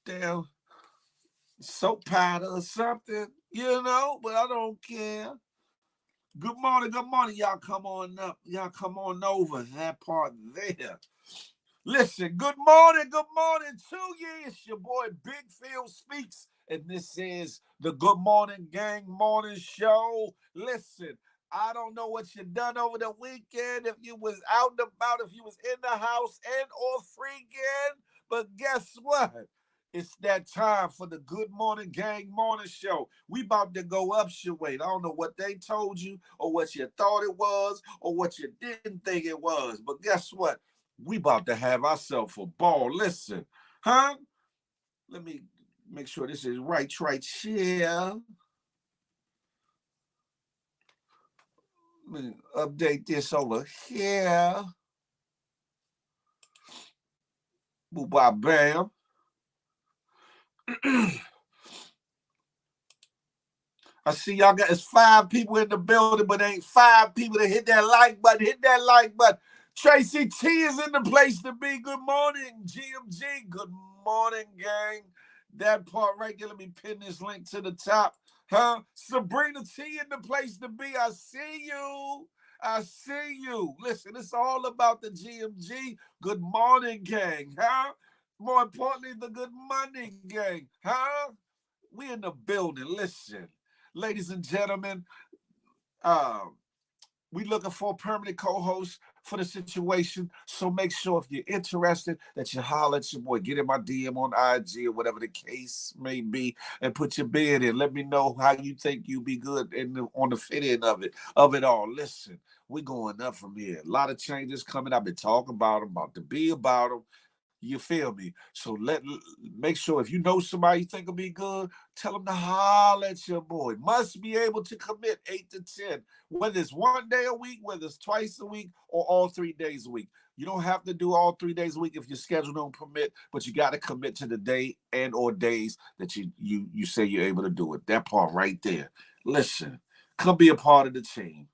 damn soap powder or something, but I don't care. Good morning. Y'all come on up. Y'all come on over. That part there. Listen, good morning to you. It's your boy Big Phil Speaks, and this is the Good Morning Gang Morning Show. Listen, I don't know what you done over the weekend, if you was out and about, if you was in the house and or freaking, but guess what? It's that time for the Good Morning Gang Morning Show. We about to go up your way. I don't know what they told you or what you thought it was or what you didn't think it was, but guess what? We about to have ourselves a ball. Listen, huh? Let me make sure this is right here. Let me update this over here. Boop, bop, bam. I see y'all got it's 5 people in the building, but ain't 5 people that hit that like button. Hit that like button. Tracy T is in the place to be. Good morning, GMG. Good morning, gang. That part right there. Let me pin this link to the top. Huh? Sabrina T in the place to be. I see you. I see you. Listen, it's all about the GMG. Good morning, gang. Huh? More importantly, the good money gang. Huh? We in the building. Listen, ladies and gentlemen, um, we looking for a permanent co-host for the situation. So make sure if you're interested that you holler at your boy. Get in my DM on IG or whatever the case may be and put your bid in. Let me know how you think you be good on the fit in of it all. Listen, we going up from here. A lot of changes coming. I've been talking about them, about to be about them. You feel me? So make sure if you know somebody you think will be good, tell them to holler at your boy. Must be able to commit 8 to 10, whether it's one day a week, whether it's twice a week, or all 3 days a week. You don't have to do all 3 days a week if your schedule don't permit, but you got to commit to the day and or days that you say you're able to do it. That part right there. Listen, come be a part of the team.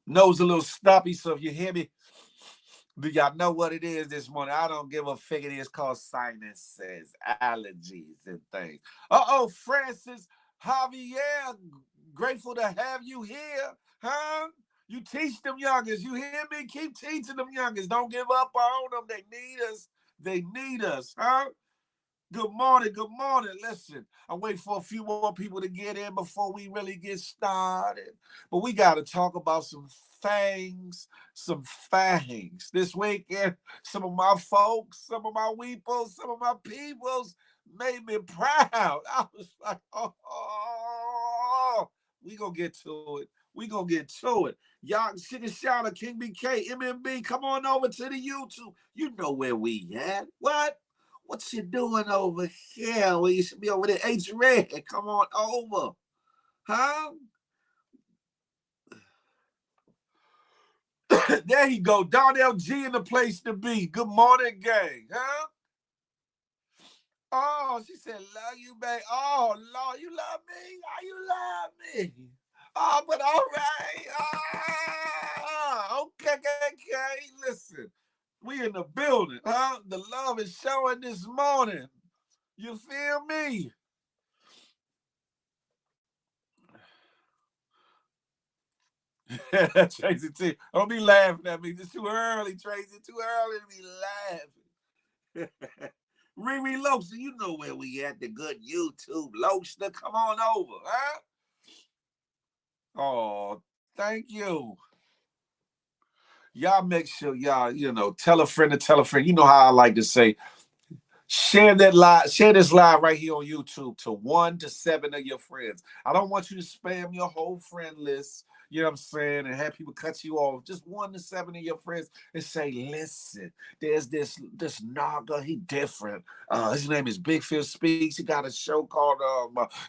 Nose a little stuffy, so if you hear me, do y'all know what it is this morning? I don't give a fig. It is called sinuses, allergies, and things. Francis Javier, grateful to have you here, huh? You teach them youngers. You hear me? Keep teaching them youngers. Don't give up on them. They need us. They need us, huh? Good morning, good morning. Listen, I'm waiting for a few more people to get in before we really get started. But we got to talk about some fangs. This weekend, some of my folks, some of my weeples, some of my peoples made me proud. I was like, we gonna get to it. We gonna get to it. Y'all, Sugar Shout out, King BK, MMB, come on over to the YouTube. You know where we at. What? What you doing over here? Well, you should be over there. H Red, come on over. Huh? There you go. Donnell G in the place to be. Good morning, gang. Huh? Oh, she said, love you, babe. Oh, Lord, you love me? Oh, you love me. Oh, but all right. Okay, okay. Listen, we in the building, huh? The love is showing this morning. You feel me? Tracy T. Don't be laughing at me. It's too early, Tracy. Too early to be laughing. Riri Lotion, you know where we at. The good YouTube Lotion. Come on over, huh? Oh, thank you. Y'all make sure y'all, tell a friend to tell a friend. You know how I like to say, share this live right here on YouTube to 1 to 7 of your friends. I don't want you to spam your whole friend list, you know what I'm saying, and have people cut you off. Just 1 to 7 of your friends and say, listen, there's this Naga, he different. His name is Big Phil Speaks. He got a show called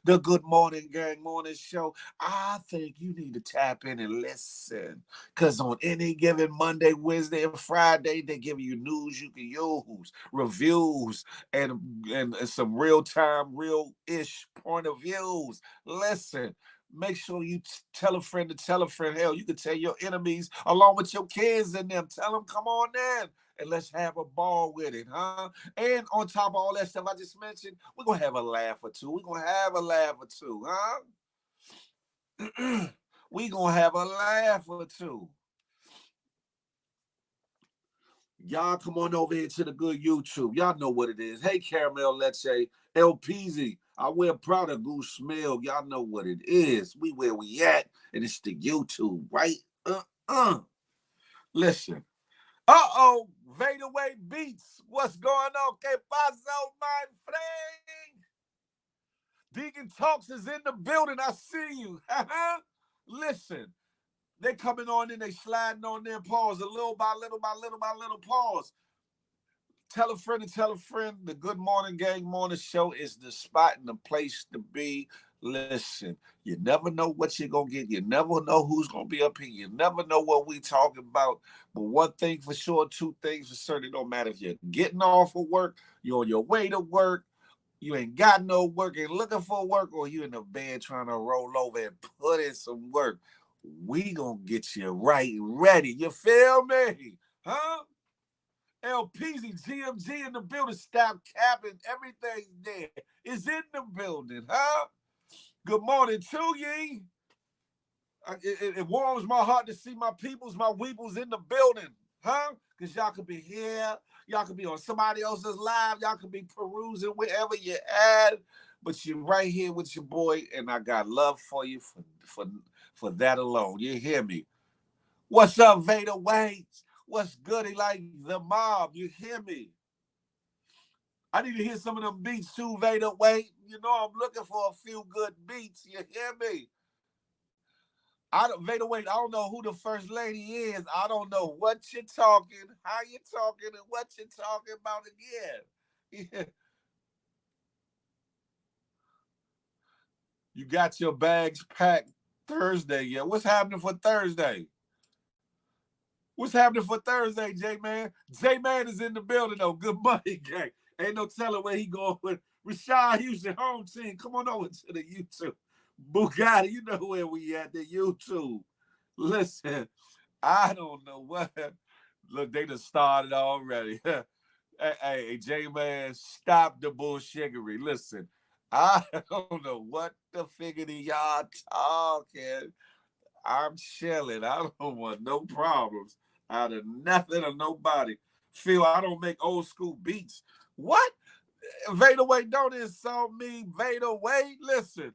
The Good Morning Gang Morning Show. I think you need to tap in and listen. Because on any given Monday, Wednesday, and Friday, they give you news you can use, reviews, and some real-time, real-ish point of views. Listen, Make sure you tell a friend to tell a friend. Hell, you can tell your enemies along with your kids and them. Tell them, come on in and let's have a ball with it, huh? And on top of all that stuff I just mentioned, we're going to have a laugh or two. We're going to have a laugh or two, huh? We're going to have a laugh or two. Y'all come on over here to the good YouTube. Y'all know what it is. Hey, Caramel Leche, LPZ. I wear Prada Goose Smell. Y'all know what it is. We where we at, and it's the YouTube, right? Listen. Vader Way Beats. What's going on? Que paso, my friend? Deacon Talks is in the building. I see you. Listen. They coming on in, they sliding on their paws, a little by little by little by little pause. Tell a friend to tell a friend. The Good Morning Gang Morning Show is the spot and the place to be. Listen, you never know what you're going to get. You never know who's going to be up here. You never know what we talking about. But one thing for sure, two things for certain. It don't matter if you're getting off of work, you're on your way to work, you ain't got no work and looking for work, or you in the bed trying to roll over and put in some work. We gonna get you right and ready. You feel me? Huh? LPZ, GMG in the building. Stop capping. Everything's there. Is in the building, huh? Good morning to ye. It warms my heart to see my peoples, my weeples in the building, huh? Because y'all could be here. Y'all could be on somebody else's live. Y'all could be perusing wherever you're at. But you're right here with your boy, and I got love for you for that alone. You hear me? What's up, Vader Waits? What's goody like the mob? You hear me? I need to hear some of them beats too, Vader Wait. You know I'm looking for a few good beats. You hear me? Vader Wait, I don't know who the first lady is. I don't know what you're talking, how you're talking, and what you're talking about again. Yeah. You got your bags packed Thursday. Yeah. What's happening for Thursday? What's happening for Thursday, J-Man? J-Man is in the building, though. Good money, gang. Ain't no telling where he going with Rashad Houston, home team. Come on over to the YouTube. Bugatti, you know where we at, the YouTube. Listen, I don't know what. Look, they just started already. Hey, J-Man, stop the bullshittery. Listen, I don't know what the figure y'all talking. I'm chilling. I don't want no problems out of nothing or nobody. Phil, I don't make old school beats. What? Vader Wait, don't insult me. Vader Wait, listen.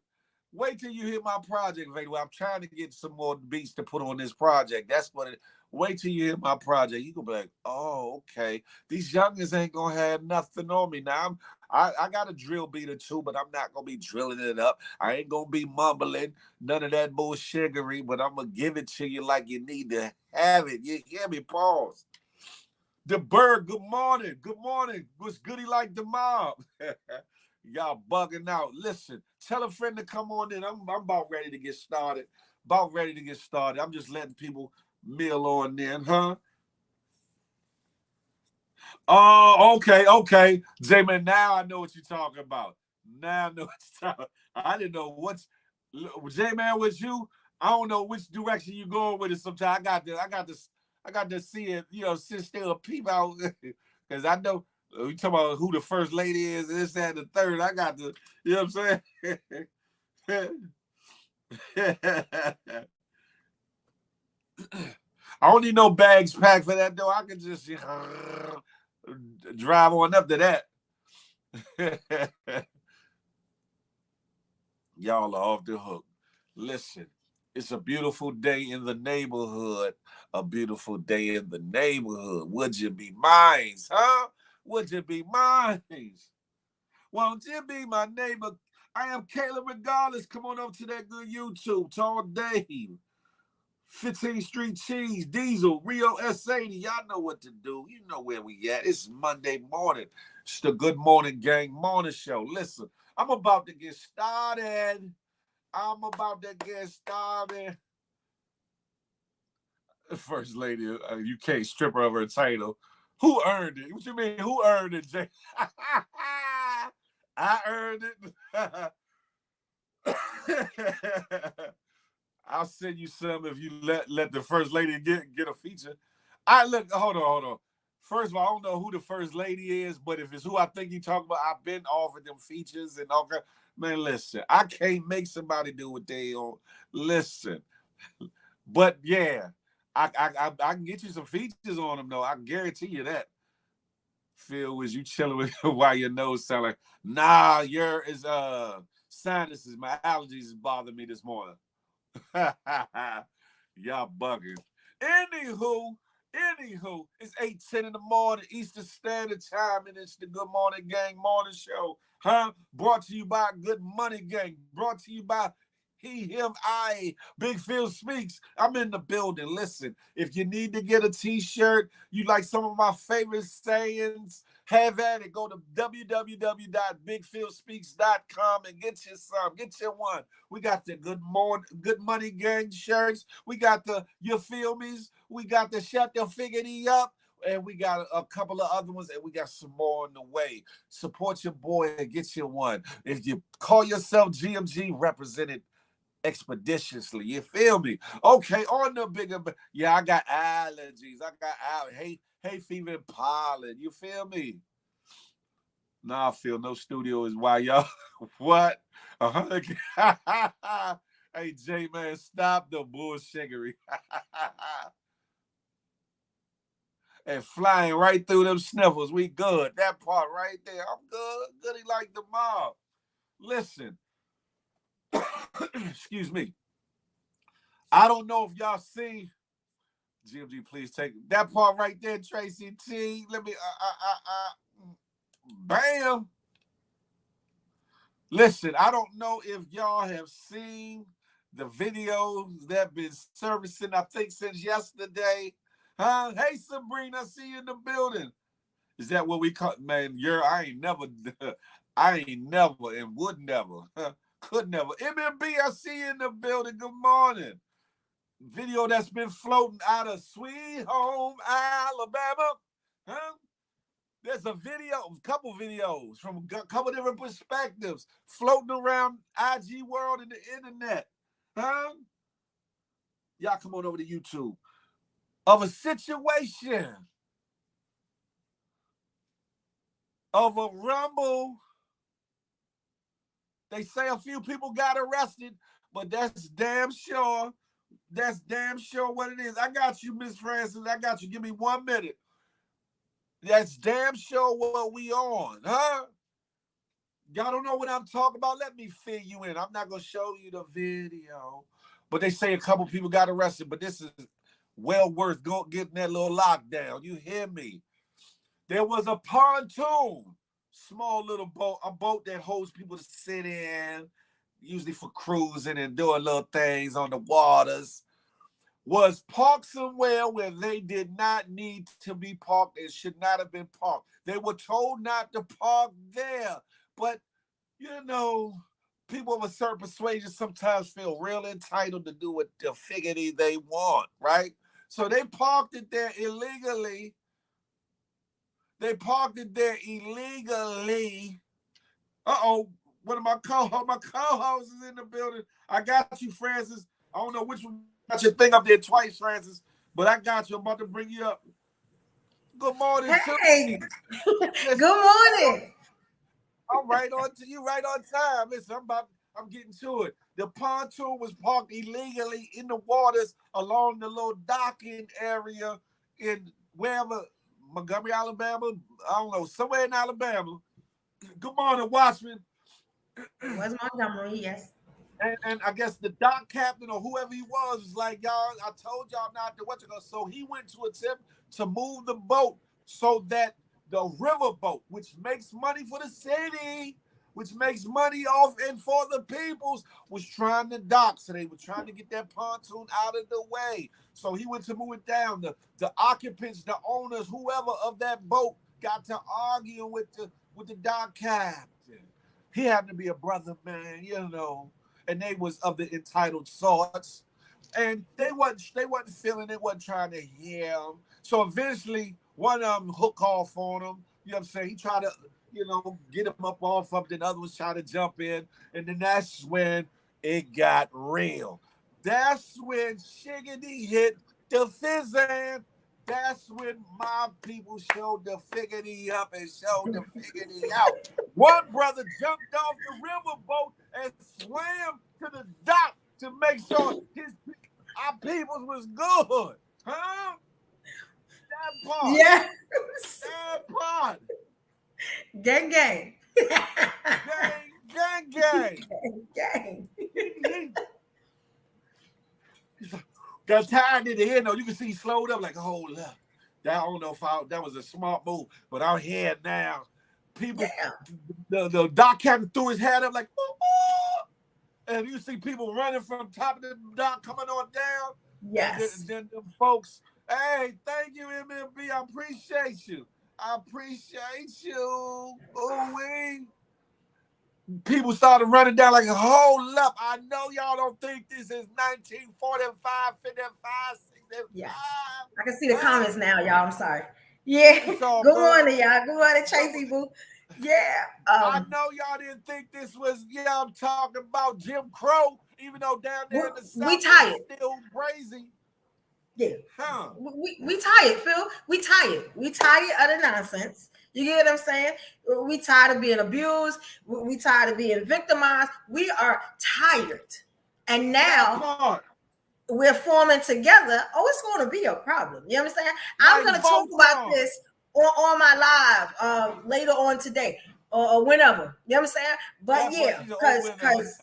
Wait till you hear my project, Vader. I'm trying to get some more beats to put on this project. That's what it. Wait till you hear my project. You gonna be like, oh, okay. These youngins ain't gonna have nothing on me now. I got a drill beat or two, but I'm not gonna be drilling it up. I ain't gonna be mumbling none of that bullshittery, but I'm gonna give it to you like you need to have it. You hear me? Pause. The Bird, good morning. Good morning. What's goody like the mob? Y'all bugging out. Listen, tell a friend to come on in. I'm about ready to get started. About ready to get started. I'm just letting people mill on in, huh? Oh, okay. J-Man, now I know what you're talking about. Now I know what you're talking about. I didn't know what's J-Man with you. I don't know which direction you going with it sometimes. I got to see it, sit still and peep out. Because I know you talking about who the first lady is, this, that, and the third. I got to, you know what I'm saying? I don't need no bags packed for that, though. I can just drive on up to that. Y'all are off the hook. Listen, it's a beautiful day in the neighborhood. A beautiful day in the neighborhood. Would you be mine, huh? Would you be mine? Won't you be my neighbor? I am Caleb regardless. Come on over to that good YouTube. Tall Dave. 15th Street Cheese, Diesel, Rio S80. Y'all know what to do. You know where we at. It's Monday morning. It's the Good Morning Gang Morning Show. Listen, I'm about to get started. First lady, you can't strip her of her title. Who earned it? What you mean, who earned it, Jay? I earned it. I'll send you some if you let the first lady get a feature. I look, hold on. First of all, I don't know who the first lady is, but if it's who I think you talking about, I've been offered them features and all that. Man, listen, I can't make somebody do what they on. Listen, but yeah, I can get you some features on them though. I guarantee you that. Phil, was you chilling with while your nose sound like, nah, your is sinuses, my allergies is bothering me this morning. Y'all bugging. Anywho, it's 8:10 in the morning, Eastern Standard Time, and it's the Good Morning Gang Morning Show. Huh? Brought to you by Good Money Gang. Brought to you by he, him, I. Big Phil Speaks. I'm in the building. Listen, if you need to get a t-shirt, you like some of my favorite sayings, have at it. Go to www.bigphilspeaks.com and get you some. Get you one. We got the Good Money Gang shirts. We got the You Feel Me's. We got the Shut the Figgity Up. And we got a couple of other ones, and we got some more on the way. Support your boy and get you one. If you call yourself GMG, represented expeditiously. You feel me? Okay, on the bigger, yeah, I got allergies. I got hay fever and pollen. You feel me? Nah, I feel no studio is why y'all what? Hey, J man, stop the bullshiggery. And flying right through them sniffles. We good. That part right there. I'm good. Goody like the mob. Listen. Excuse me. I don't know if y'all see GMG, please take that part right there, Tracy T. Let me bam. Listen, I don't know if y'all have seen the videos that been servicing, I think, since yesterday. Huh? Hey, Sabrina, I see you in the building. Is that what we call, man? I ain't never and would never, could never. MMB, I see you in the building. Good morning. Video that's been floating out of Sweet Home, Alabama. Huh? There's a couple videos from a couple different perspectives floating around IG world and the internet. Huh? Y'all come on over to YouTube. Of a situation of a rumble. They say a few people got arrested, but that's damn sure what it is. I got you, Miss Francis. I got you. Give me 1 minute. That's damn sure what we on, huh? Y'all don't know what I'm talking about? Let me fill you in. I'm not going to show you the video. But they say a couple people got arrested, but this is well worth getting that little lockdown. You hear me? There was a pontoon, small little boat, a boat that holds people to sit in, usually for cruising and doing little things on the waters, was parked somewhere where they did not need to be parked and should not have been parked. They were told not to park there. But, you know, people of a certain persuasion sometimes feel real entitled to do what the figgity they want, right? So they parked it there illegally. Uh-oh, one of my co-hosts is in the building. I got you, Francis. I don't know which one. Got your thing up there twice, Francis, but I got you. I'm about to bring you up. Good morning, hey. Good morning. I'm right on to you, right on time. Listen, I'm getting to it. The pontoon was parked illegally in the waters along the little docking area in wherever, Montgomery, Alabama. I don't know, somewhere in Alabama. Good morning, Watchman. It was Montgomery, yes. And I guess the dock captain or whoever he was like, y'all, I told y'all not to what you go. So he went to attempt to move the boat so that the river boat, which makes money for the city, which makes money off and for the peoples, was trying to dock. So they were trying to get that pontoon out of the way. So he went to move it down. The occupants, the owners, whoever of that boat got to argue with the dock captain. He happened to be a brother, man, you know. And they was of the entitled sorts, and they wasn't feeling it, wasn't trying to hear him. So eventually, one of them hook off on him. You know what I'm saying? He tried to, get him up off of. Then the other was trying to jump in, and then that's when it got real. That's when Shiggity hit the fizzing. That's when my people showed the figgity up and showed the figgity out. One brother jumped off the riverboat and swam to the dock to make sure our peoples was good. Huh? That part. Yeah. That part. Gang, gang. Gang, gang, gang. Gang. He got tired in the end, though. You can see he slowed up like, hold up. I don't know if that was a smart move, but I'm here now. People, the dock captain threw his head up like, ooh, ooh. And you see people running from top of the dock coming on down. Yes. And then them folks, hey, thank you, MMB. I appreciate you. I appreciate you. Ooh-wee. People started running down like, hold up. I know y'all don't think this is 1945, 55, 65. Yeah. I can see the comments now, y'all. I'm sorry. Yeah. Good morning, y'all. Good morning, Tracy Boo. Yeah. I know y'all didn't think this was, I'm talking about Jim Crow, even though down there in the South, we tired. It's still crazy. Yeah. Huh. We tired, Phil. We tired. We tired of the nonsense. You get what I'm saying? We tired of being abused. We tired of being victimized. We are tired. And now we're forming together. Oh, it's going to be a problem. You understand? I'm going to talk about this on my live later on today or whenever. You know what I'm saying? But yeah, because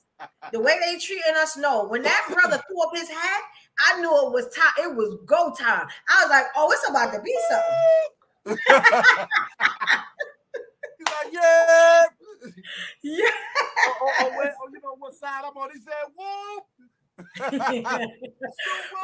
the way they treating us, no. When that brother threw up his hat, I knew it was time. It was go time. I was like, oh, it's about to be something. He's like, yeah. Yeah. You know what side I'm on? He said, whoop.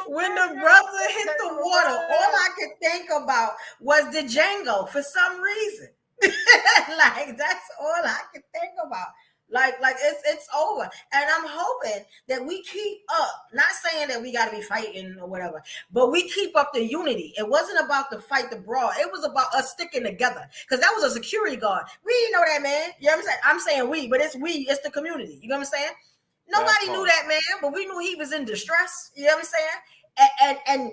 When the brother hit the water, all I could think about was the Django for some reason. Like that's all I could think about. Like it's over. And I'm hoping that we keep up, not saying that we got to be fighting or whatever, but we keep up the unity. It wasn't about the fight, the brawl. It was about us sticking together because that was a security guard. We didn't know that, man. You know what I'm saying? I'm saying we, but it's we, it's the community. You know what I'm saying? Nobody knew that man, but we knew he was in distress. You know what I'm saying?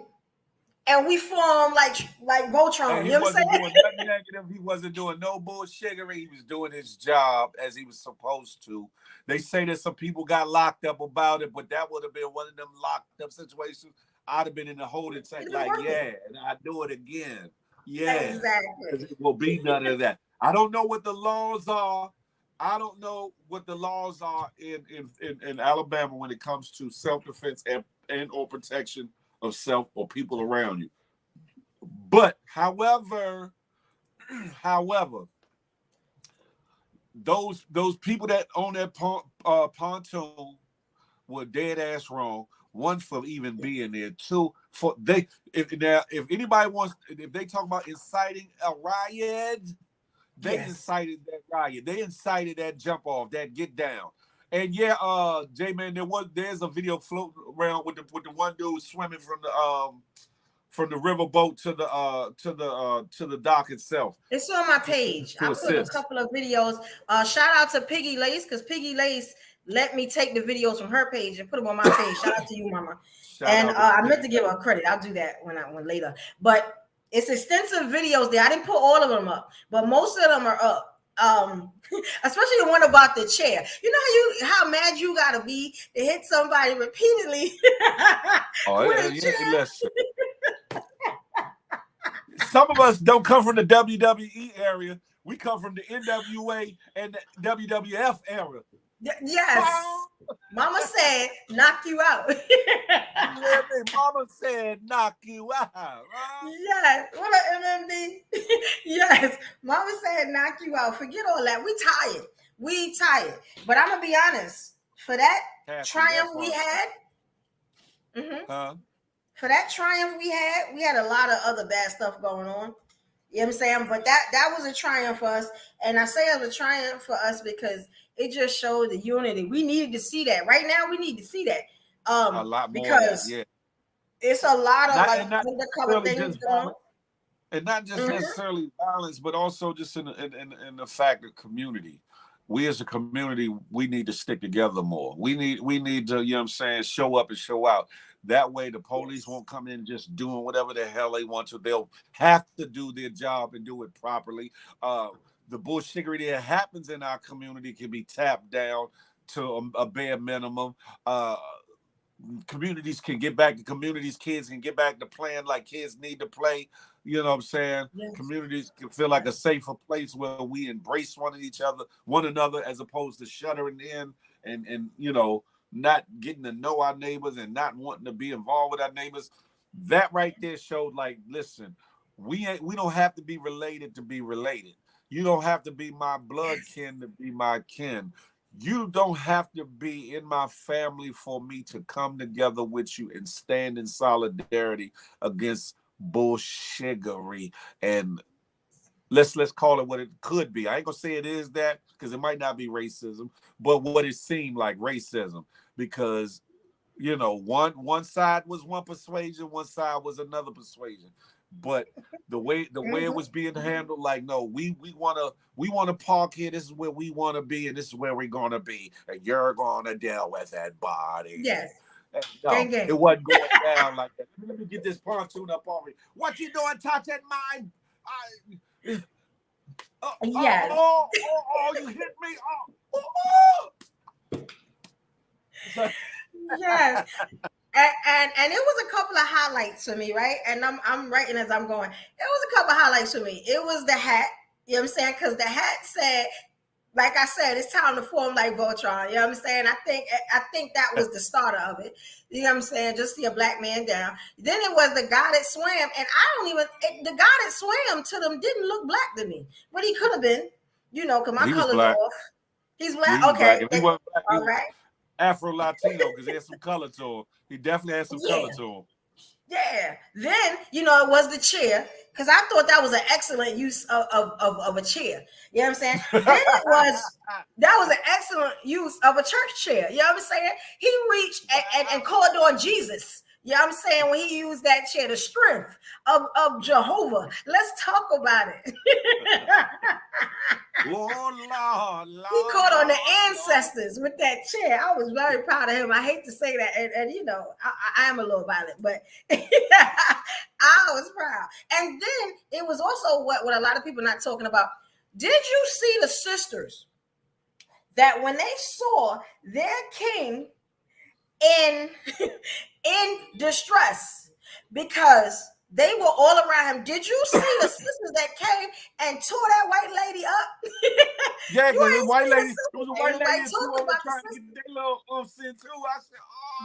And we formed like Voltron. You know what I'm saying? He wasn't doing nothing negative. He wasn't doing no bullshittery. He was doing his job as he was supposed to. They say that some people got locked up about it, but that would have been one of them locked up situations. I'd have been in the holding tank like, yeah, and I'd do it again. Yeah. Exactly. It will be none of that. I don't know what the laws are. I don't know what the laws are in Alabama when it comes to self-defense and or protection of self or people around you. But however, those people that own that pontoon were dead ass wrong. One, for even being there. Two, for if anybody wants, if they talk about inciting a riot, they incited that riot. They incited that jump off, that get down. And yeah, J-Man, there's a video floating around with the one dude swimming from the riverboat to the dock itself. It's on my page. I put a couple of videos. Shout out to Piggy Lace, because Piggy Lace let me take the videos from her page and put them on my page. Shout out to you, Mama. I meant to give her credit. I'll do that when later. But it's extensive videos there. I didn't put all of them up, but most of them are up. Especially the one about the chair. You know how mad you gotta be to hit somebody repeatedly. Listen. Some of us don't come from the WWE area. We come from the NWA and the WWF era. Yes. Mama said, knock you out. Mama said, knock you out. Right? Yes. What an MMD. Yes. Mama said, knock you out. Forget all that. We tired. But I'm going to be honest. For that triumph we had, for that triumph we had a lot of other bad stuff going on. You know what I'm saying? But that was a triumph for us. And I say it was a triumph for us because it just showed the unity. We needed to see that. Right now, we need to see that. A lot more. Because it's a lot of undercover things going on. And not just necessarily violence, but also just in the fact of community. we as a community, we need to stick together more. We need to, you know what I'm saying, show up and show out. That way the police Yes. won't come in just doing whatever the hell they want to. They'll have to do their job and do it properly. The bullshittery that happens in our community can be tapped down to a bare minimum. Uh, Communities can get back to communities, kids can get back to playing like kids need to play. You know what I'm saying? Yes. Communities can feel like a Yes. safer place where we embrace one another, as opposed to shuttering in and not getting to know our neighbors and not wanting to be involved with our neighbors. That right there showed, like, listen, we don't have to be related to be related. You don't have to be my blood Yes. kin to be my kin. You don't have to be in my family for me to come together with you and stand in solidarity against bullshiggery. And let's call it what it could be. I ain't gonna say it is that, because it might not be racism, but what it seemed like racism. Because one side was one persuasion, one side was another persuasion. But the way it Mhm. was being handled, like, no, we wanna park here. This is where we want to be, and this is where we're gonna be, and you're gonna deal with that body. Yes. And Gang no, it gang. wasn't going down like that. Let me get this pontoon up on me. What you doing touching my? Yes. You hit me. So, Yes. And it was a couple of highlights for me, right? And I'm writing as I'm going. It was a couple of highlights for me. It was the hat. You know what I'm saying? Because the hat said, like I said, it's time to form like Voltron. You know what I'm saying? I think that was the starter of it. You know what I'm saying? Just see a black man down. Then it was the guy that swam, and I don't even the guy that swam to them didn't look black to me, but he could have been. Because my he was color's black. off. He's Yeah, black. he was black. Okay. If he wasn't black, he All was right. Afro Latino, because he had some color to him. He definitely had some color Yeah. to him. Yeah. Then, it was the chair, because I thought that was an excellent use of a chair. You know what I'm saying? Then that was an excellent use of a church chair. You know what I'm saying? He reached and called on Jesus. You know what I'm saying? When he used that chair, the strength of Jehovah. Let's talk about it. Oh Lord, He Lord, called on the Lord, Lord. ancestors with that chair. I was very proud of him. I hate to say that, and I am a little violent, but I was proud. And then it was also what a lot of people are not talking about. Did you see the sisters that when they saw their king in in distress because they were all around him? Did you see the sisters that came and tore that white lady up? Yeah, You because ain't seen the it was sisters. a Ain't white nobody lady and two talking of them about the trying to get sisters. their little in too. I said,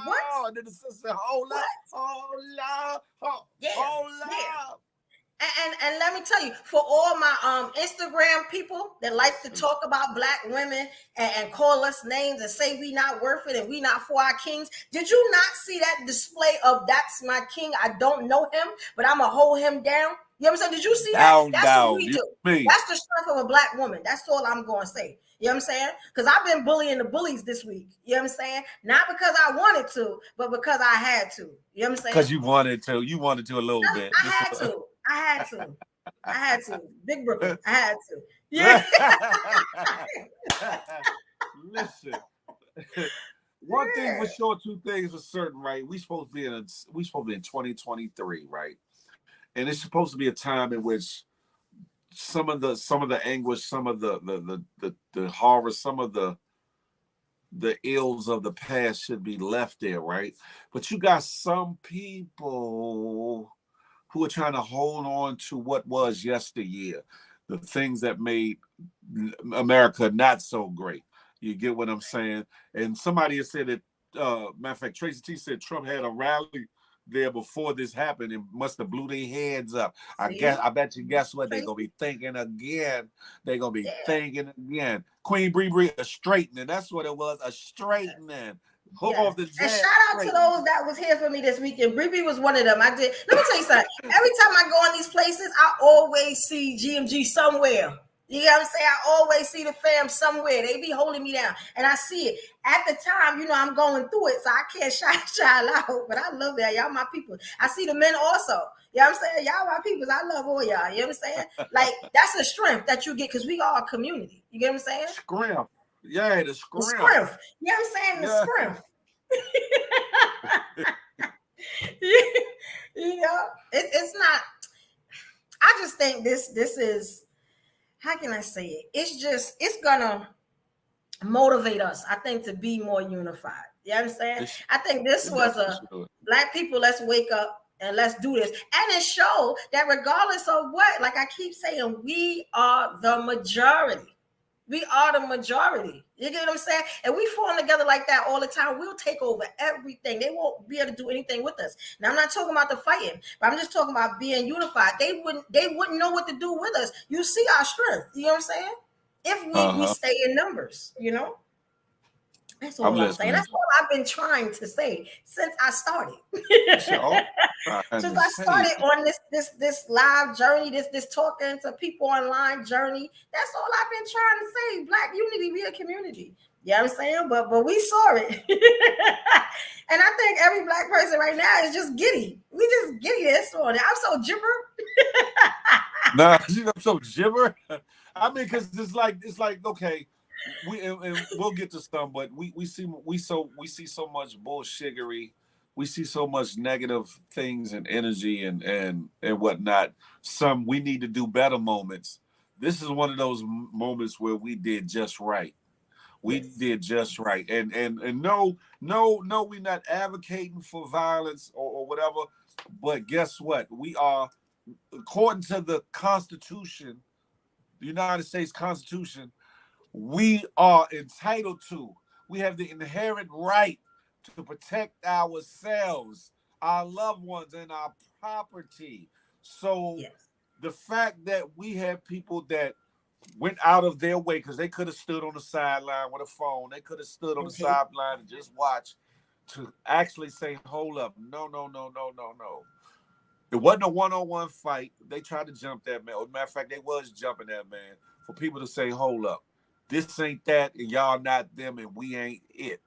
What? oh, and then the sister said, hold up, What? Yeah, hold yeah. up. And let me tell you, for all my Instagram people that like to Listen, talk about black women and call us names and say we not worth it and we not for our kings, did you not see that display of that's my king? I don't know him, but I'm gonna hold him down. You know what I'm saying? Did you see that? down, That's what down. we You do. me. That's the strength of a black woman. That's all I'm gonna say. You know what I'm saying? Because I've been bullying the bullies this week. You know what I'm saying? Not because I wanted to, but because I had to. You know what I'm saying? Because you wanted to. You wanted to a little bit. I Just had to. I had to. I had to. Big Brooklyn. a... I had to. Yeah. Listen. One thing for sure, two things for certain, right? We supposed to be in 2023, right? And it's supposed to be a time in which some of the anguish, some of the horror, some of the ills of the past should be left there, right? But you got some people who are trying to hold on to what was yesteryear, the things that made America not so great. You get what I'm saying? And somebody has said that, matter of fact, Tracy T said Trump had a rally there before this happened and must have blew their heads up. See? I bet you guess what they're Tracy? gonna be thinking again. They're gonna be Yeah. thinking again. Queen Bree, a straightening. That's what it was, a straightening. Hook Yes. off the And jab, shout out to straightening. those that was here for me this weekend. Bree was one of them. I did. Let me tell you something. Every time I go in these places, I always see GMG somewhere. You know what I'm saying? I always see the fam somewhere. They be holding me down. And I see it. At the time, I'm going through it, so I can't shout out. But I love that. Y'all my people. I see the men also. You know what I'm saying? Y'all my peoples. I love all y'all. You know what I'm saying? Like that's a strength that you get because we are a community. You get what I'm saying? Scrimp. Yeah, the The scrimp. strength. You know what I'm saying? The Yeah. strength. You know, it's not. I just think this is, how can I say it? It's just it's gonna motivate us, I think, to be more unified. You understand? It, I think this it was definitely a should. black people, let's wake up and let's do this. And it showed that regardless of what, like I keep saying, we are the majority. We are the majority. You get what I'm saying? And we form together like that all the time. We'll take over everything. They won't be able to do anything with us. Now I'm not talking about the fighting, but I'm just talking about being unified. They wouldn't know what to do with us. You see our strength. You know what I'm saying? If we Uh-huh. stay in numbers, you know. That's I'm all I'm saying. listening. That's all I've been trying to say since I started. Shit, all I'm trying Since to I say. started on this live journey, this talking to people online journey, that's all I've been trying to say. Black unity, we a community. You know what I'm saying? But we saw it. And I think every black person right now is just giddy. We just giddy this morning. I'm so gibber. Nah, I'm so gibber. I mean, because it's like okay, and we'll get to some, but we see so much bullshittery, we see so much negative things and energy and whatnot. Some we need to do better moments. This is one of those moments where we did just right. We Yes. did just right, and no, we're not advocating for violence or whatever. But guess what? We are, according to the Constitution, the United States Constitution, we are entitled to. We have the inherent right to protect ourselves, our loved ones, and our property. So Yes. the fact that we have people that went out of their way because they could have stood on the sideline with a phone, they could have stood on the Mhm. sideline and just watched, to actually say, hold up, no, no, no, no, no, no. It wasn't a one-on-one fight. They tried to jump that man. As a matter of fact, they was jumping that man for people to say, hold up, this ain't that, and y'all not them, and we ain't it.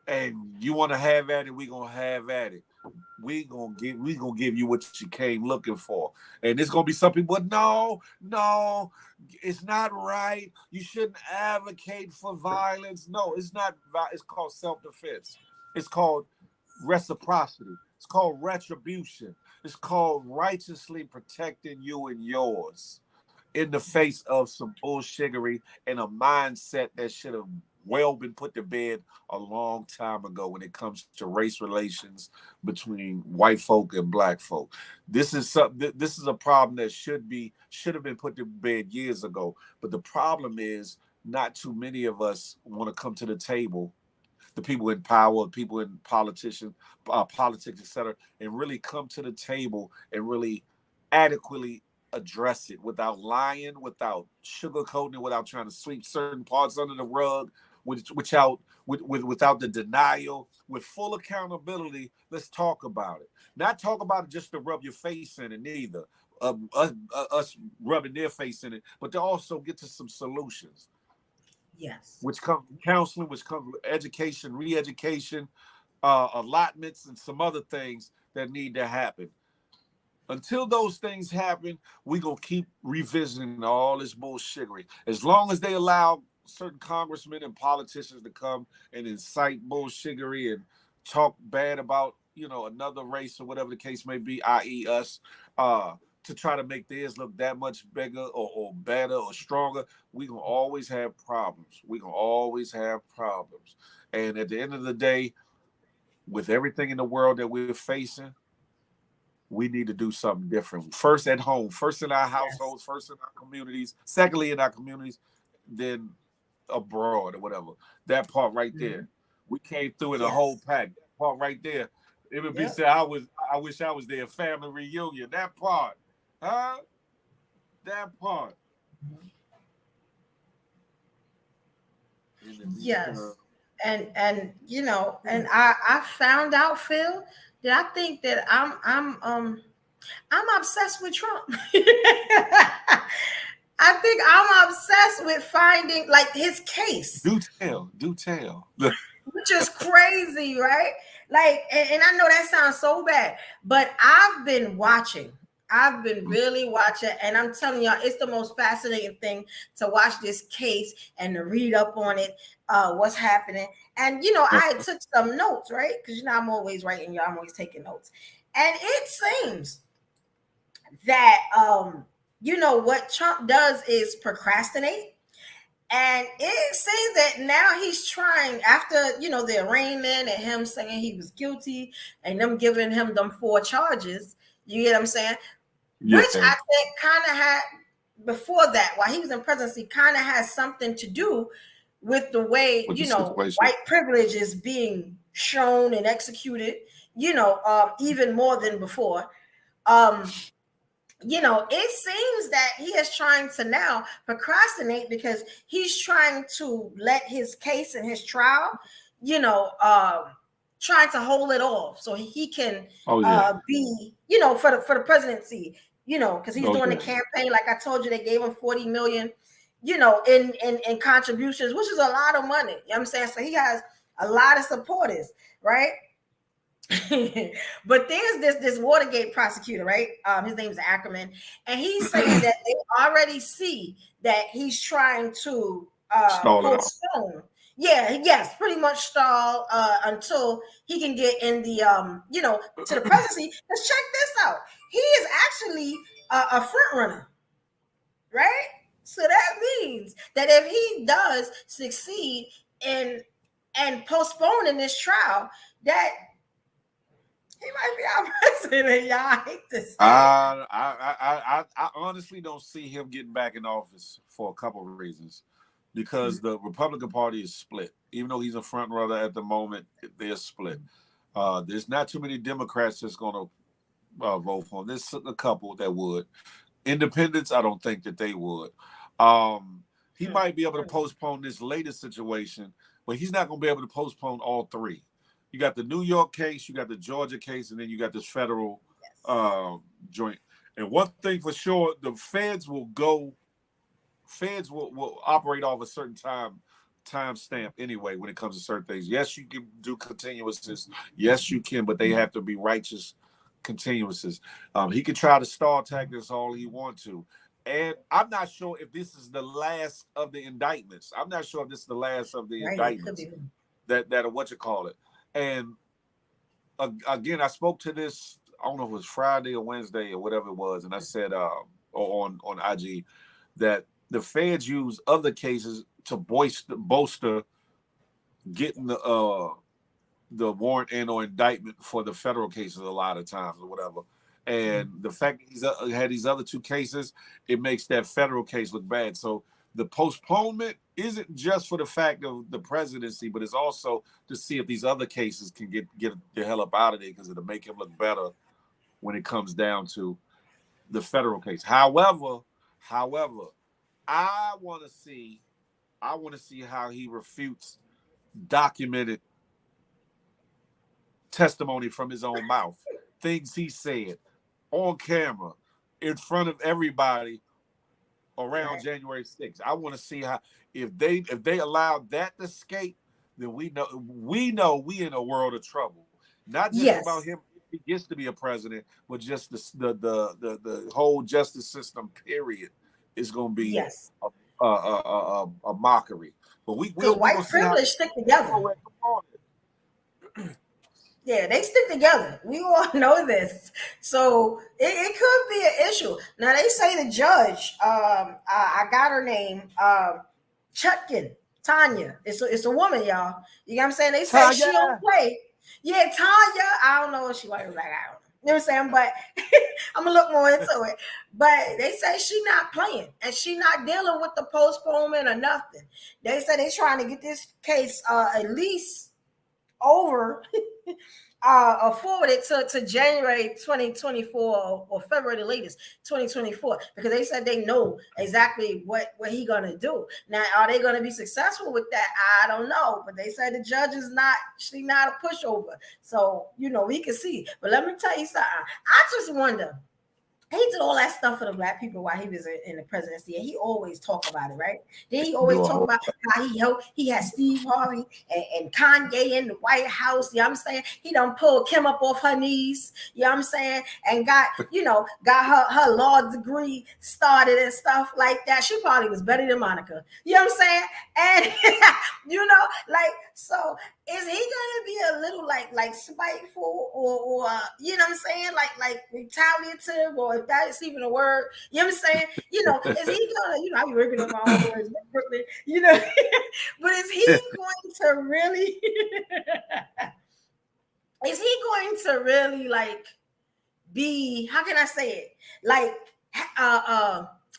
And you want to have at it, we gonna have at it. We gonna give you what you came looking for. And it's gonna be some people, but no, no, it's not right. You shouldn't advocate for violence. No, it's not. It's called self-defense. It's called reciprocity. It's called retribution. It's called righteously protecting you and yours in the face of some bullshiggery and a mindset that should have well been put to bed a long time ago when it comes to race relations between white folk and black folk. This is something. This is a problem that should have been put to bed years ago. But the problem is, not too many of us want to come to the table, the people in power, people in politics, etc., and really come to the table and really adequately address it without lying, without sugarcoating it, without trying to sweep certain parts under the rug, without the denial, with full accountability. Let's talk about it. Not talk about it just to rub your face in it, neither. Us rubbing their face in it, but to also get to some solutions, Yes. which come from counseling, which comes with education, re-education, allotments, and some other things that need to happen. Until those things happen, we gonna keep revisiting all this bullshittery. As long as they allow certain congressmen and politicians to come and incite bullshittery and talk bad about, another race or whatever the case may be, i.e., us, to try to make theirs look that much bigger or better or stronger, we gonna always have problems. We gonna always have problems. And at the end of the day, with everything in the world that we're facing, we need to do something different. First at home, first in our Yes. households, first in our communities, secondly in our communities, then abroad or whatever. That part right there. Mhm. We came through in a whole Yes. pack. That part right there. It would be Yep. said, I wish I was there, family reunion. That part. Huh? That part. In the meantime. Yes. And and I found out, Phil, that I think that I'm obsessed with Trump. I think I'm obsessed with finding like his case, Do tell. Do tell. which is crazy, right? Like, and I know that sounds so bad, but I've been watching. I've been really watching, and I'm telling y'all, it's the most fascinating thing to watch this case and to read up on it, what's happening. And I took some notes, right? Because I'm always writing, y'all. I'm always taking notes, and it seems that what Trump does is procrastinate. And it seems that now he's trying, after the arraignment and him saying he was guilty and them giving him them 4 charges. You get what I'm saying? Which Yeah. I think kind of had, before that, while he was in presidency, kind of has something to do with the way With the situation. white privilege is being shown and executed. Even more than before. Um, it seems that he is trying to now procrastinate because he's trying to let his case and his trial, trying to hold it off so he can Oh yeah. be, for the presidency, because he's Oh doing the yeah. campaign. Like I told you, they gave him 40 million, in contributions, which is a lot of money. You know what I'm saying? So he has a lot of supporters, right? But there's this Watergate prosecutor, right? His name's Ackerman, and he's saying that they already see that he's trying to Stall it out. postpone. Yeah, yes, pretty much stall until he can get in the to the presidency. Let's check this out. He is actually a front runner, right? So that means that if he does succeed in and postponing this trial, that he might be our president, y'all. I hate to say it. I honestly don't see him getting back in office for a couple of reasons. Because the Republican Party is split. Even though he's a front runner at the moment, they're split. There's not too many Democrats that's going to vote for him. There's a couple that would. Independents, I don't think that they would. He might be able to postpone this latest situation, but he's not going to be able to postpone all three. You got the New York case, you got the Georgia case, and then you got this federal joint. And one thing for sure, the feds will operate off a certain time stamp anyway when it comes to certain things. Yes, you can do continuouses. Yes, you can, but they have to be righteous continuouses. He can try to stall tactics all he wants to. And I'm not sure if this is the last of the indictments. I'm not sure if this is the last of the Right, it could indictments be. that are what you call it. And again, I spoke to this, I don't know if it was Friday or Wednesday or whatever it was, and I said on IG that the feds use other cases to bolster getting the warrant and or indictment for the federal cases a lot of times or whatever. And the fact that he's had these other two cases, it makes that federal case look bad. So the postponement isn't just for the fact of the presidency, but it's also to see if these other cases can get the hell up out of there because it'll make him look better when it comes down to the federal case. However, I want to see how he refutes documented testimony from his own mouth, things he said on camera in front of everybody around January 6th. I want to see how if they allow that to escape, then we know we in a world of trouble. Not just about Yes. him if he gets to be a president, but just the whole justice system period is going to be Yes. a mockery. But we Because we white gonna see how. privilege stick together. Yeah, they stick together. We all know this. So it could be an issue. Now they say the judge, I got her name, Chutkin, Tanya. It's a woman, y'all. You know what I'm saying? They say she don't play. Yeah, Tanya. I don't know if she white or black. I don't know. You know what I'm saying? But I'm gonna look more into it. But they say she not playing and she not dealing with the postponement or nothing. They say they trying to get this case at least over forwarded to January 2024 or February the latest 2024 because they said they know exactly what he gonna do. Now, are they gonna be successful with that? I don't know, but they said the judge is she's not a pushover, so we can see. But let me tell you something. I just wonder he did all that stuff for the black people while he was in the presidency, and he always talk about it, right? Then he always Do a talk whole about how he had Steve Harvey and Kanye in the White House. You know what I'm saying? He done pulled Kim up off her knees. You know what I'm saying? And got her law degree started and stuff like that. She probably was better than Monica. You know what I'm saying? And so is he gonna be a little like spiteful or you know what I'm saying, like retaliative, or if that's even a word, you know what I'm saying, is he gonna, I be working on my own words, Brooklyn, but is he going to really is he going to really like be, how can I say it, like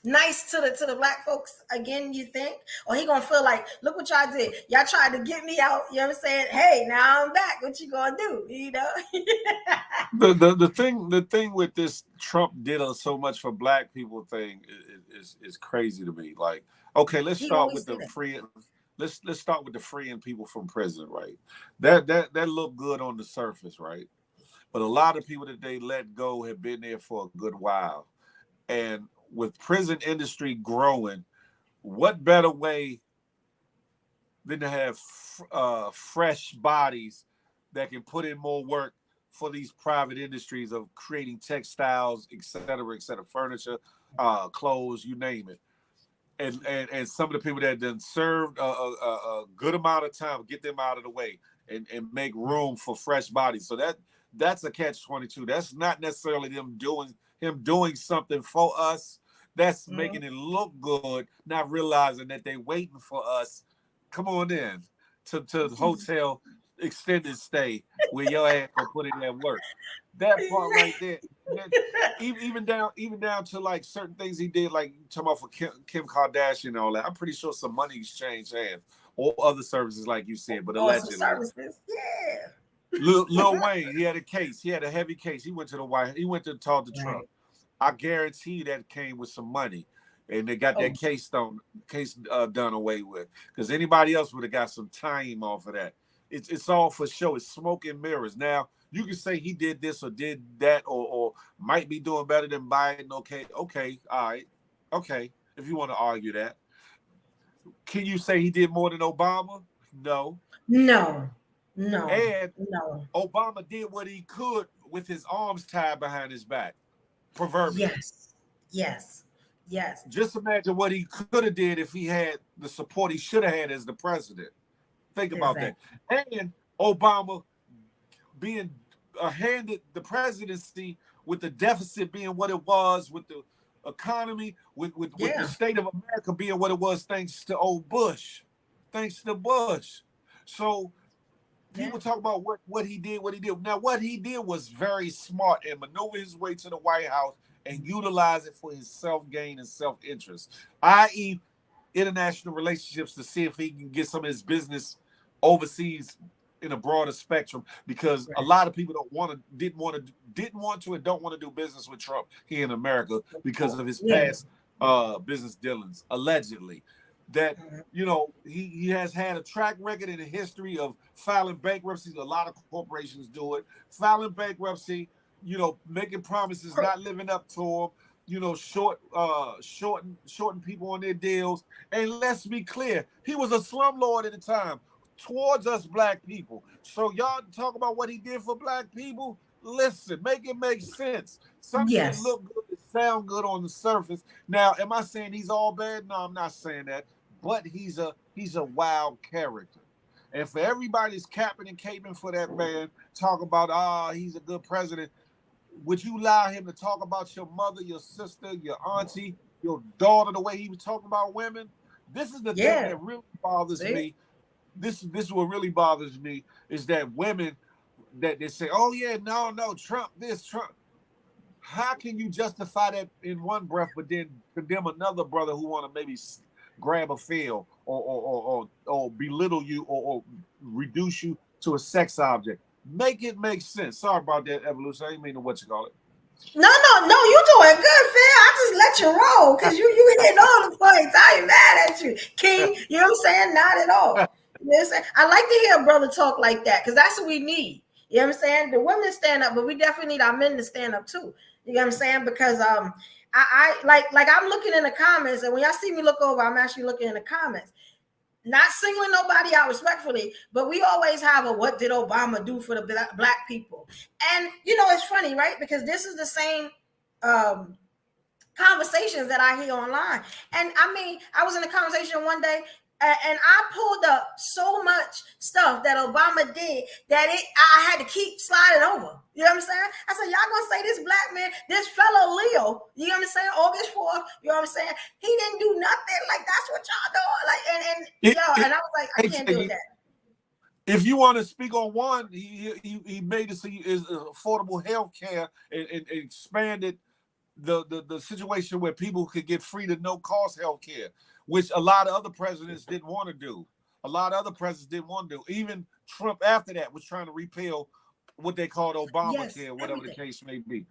nice to the black folks again, you think? Or he gonna feel like, look what y'all did, y'all tried to get me out, you know what I'm saying, hey, now I'm back, what you gonna do, the thing with this Trump did so much for black people thing is crazy to me. Like, okay, let's He start always with say the that. free. Let's start with the freeing people from prison, right? That looked good on the surface, right? But a lot of people that they let go have been there for a good while, and with prison industry growing, what better way than to have fresh bodies that can put in more work for these private industries of creating textiles, et cetera, furniture, clothes, you name it. And some of the people that done served a good amount of time, get them out of the way and make room for fresh bodies. So that's a catch-22. That's not necessarily him doing something for us. That's making it look good, not realizing that they waiting for us. Come on in to the hotel extended stay where your ass gonna put in that work. That part right there. That, even down to like certain things he did, like talking about for Kim Kardashian and all that. I'm pretty sure some money exchanged hands or other services, like you said, but Or some allegedly. services, yeah. Lil Wayne, he had a case. He had a heavy case. He went to the White. He went to talk to Trump. Right. I guarantee that came with some money, and they got that Oh, case done away with. Because anybody else would have got some time off of that. It's all for show. It's smoke and mirrors. Now you can say he did this or did that or might be doing better than Biden. Okay, all right, okay. If you want to argue that, can you say he did more than Obama? No. no, no, And no. Obama did what he could with his arms tied behind his back, proverbially. Yes, yes, yes. Just imagine what he could have did if he had the support he should have had as the president. Think about that. Exactly. And Obama being handed the presidency with the deficit being what it was, with the economy, with the Yeah, state of America being what it was, thanks to old Bush, thanks to Bush. So yeah. people talk about what he did, what he did. Now, what he did was very smart and maneuver his way to the White House and utilize it for his self gain and self interest, i.e., international relationships, to see if he can get some of his business overseas in a broader spectrum. Because a Right. lot of people didn't want to, and don't want to do business with Trump here in America because of his Yeah. past business dealings, allegedly. That he has had a track record in a history of filing bankruptcies. A lot of corporations do it, filing bankruptcy, making promises, not living up to them, shorten people on their deals. And let's be clear, he was a slumlord at the time towards us black people. So y'all talk about what he did for black people. Listen, make it make sense. Something that Yes. look good, that sound good on the surface. Now, am I saying he's all bad? No, I'm not saying that. But he's a wild character. And for everybody's capping and caping for that man, talk about he's a good president. Would you allow him to talk about your mother, your sister, your auntie, your daughter the way he was talking about women? This is the thing Yeah. that really bothers See? me. This is what really bothers me is that women that they say, oh yeah, no, Trump this, Trump. How can you justify that in one breath, but then condemn another brother who want to maybe grab a feel or belittle you or reduce you to a sex object? Make it make sense. Sorry about that, evolution. I didn't mean to what you call it. No, you doing good, fam. I just let you roll because you hitting all the points. I ain't mad at you, King. You know what I'm saying? Not at all. You know what I'm saying? I like to hear a brother talk like that because that's what we need. You know what I'm saying? The women stand up, but we definitely need our men to stand up too. You know You know what I'm saying? Because I like I'm looking in the comments, and when y'all see me look over, I'm actually looking in the comments. Not singling nobody out respectfully, but we always have a what did Obama do for the black people? And it's funny, right? Because this is the same um conversations that I hear online. And I mean, I was in a conversation one day, and I pulled up so much stuff that Obama did that I had to keep sliding over. You know what I'm saying? I said, y'all gonna say this black man, this fellow Leo, you know what I'm saying? August 4th, you know what I'm saying? He didn't do nothing. Like, that's what y'all doing. Like, and and I was like, I can't do that. If you want to speak on one, he made it so is affordable health care and expanded the situation where people could get free to no cost health care, which a lot of other presidents didn't want to do. A lot of other presidents didn't want to do. Even Trump after that was trying to repeal what they called Obamacare, whatever the case may be.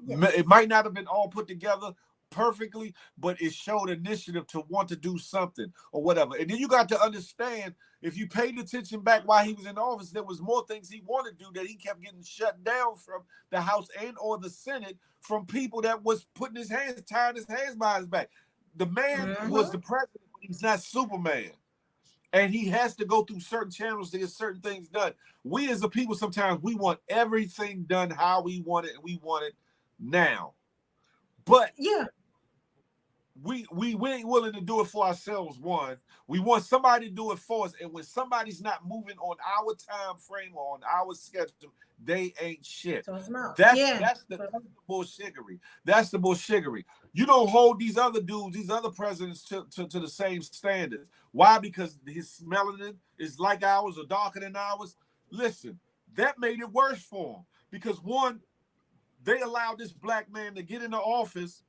Yes. It might not have been all put together perfectly, but it showed initiative to want to do something or whatever. And then you got to understand, if you paid attention back while he was in office, there was more things he wanted to do that he kept getting shut down from the House and or the Senate from people that was putting his hands, tying his hands behind his back. The man was the president, but he's not Superman. And he has to go through certain channels to get certain things done. We as a people, sometimes we want everything done how we want it, and we want it now. But we ain't willing to do it for ourselves. One, we want somebody to do it for us, and when somebody's not moving on our time frame or on our schedule, they ain't shit. That's the bullshittery. That's the bullshittery. You don't hold these other dudes, these other presidents to the same standards. Why? Because his melanin is like ours or darker than ours. Listen, that made it worse for him because one, they allowed this black man to get into office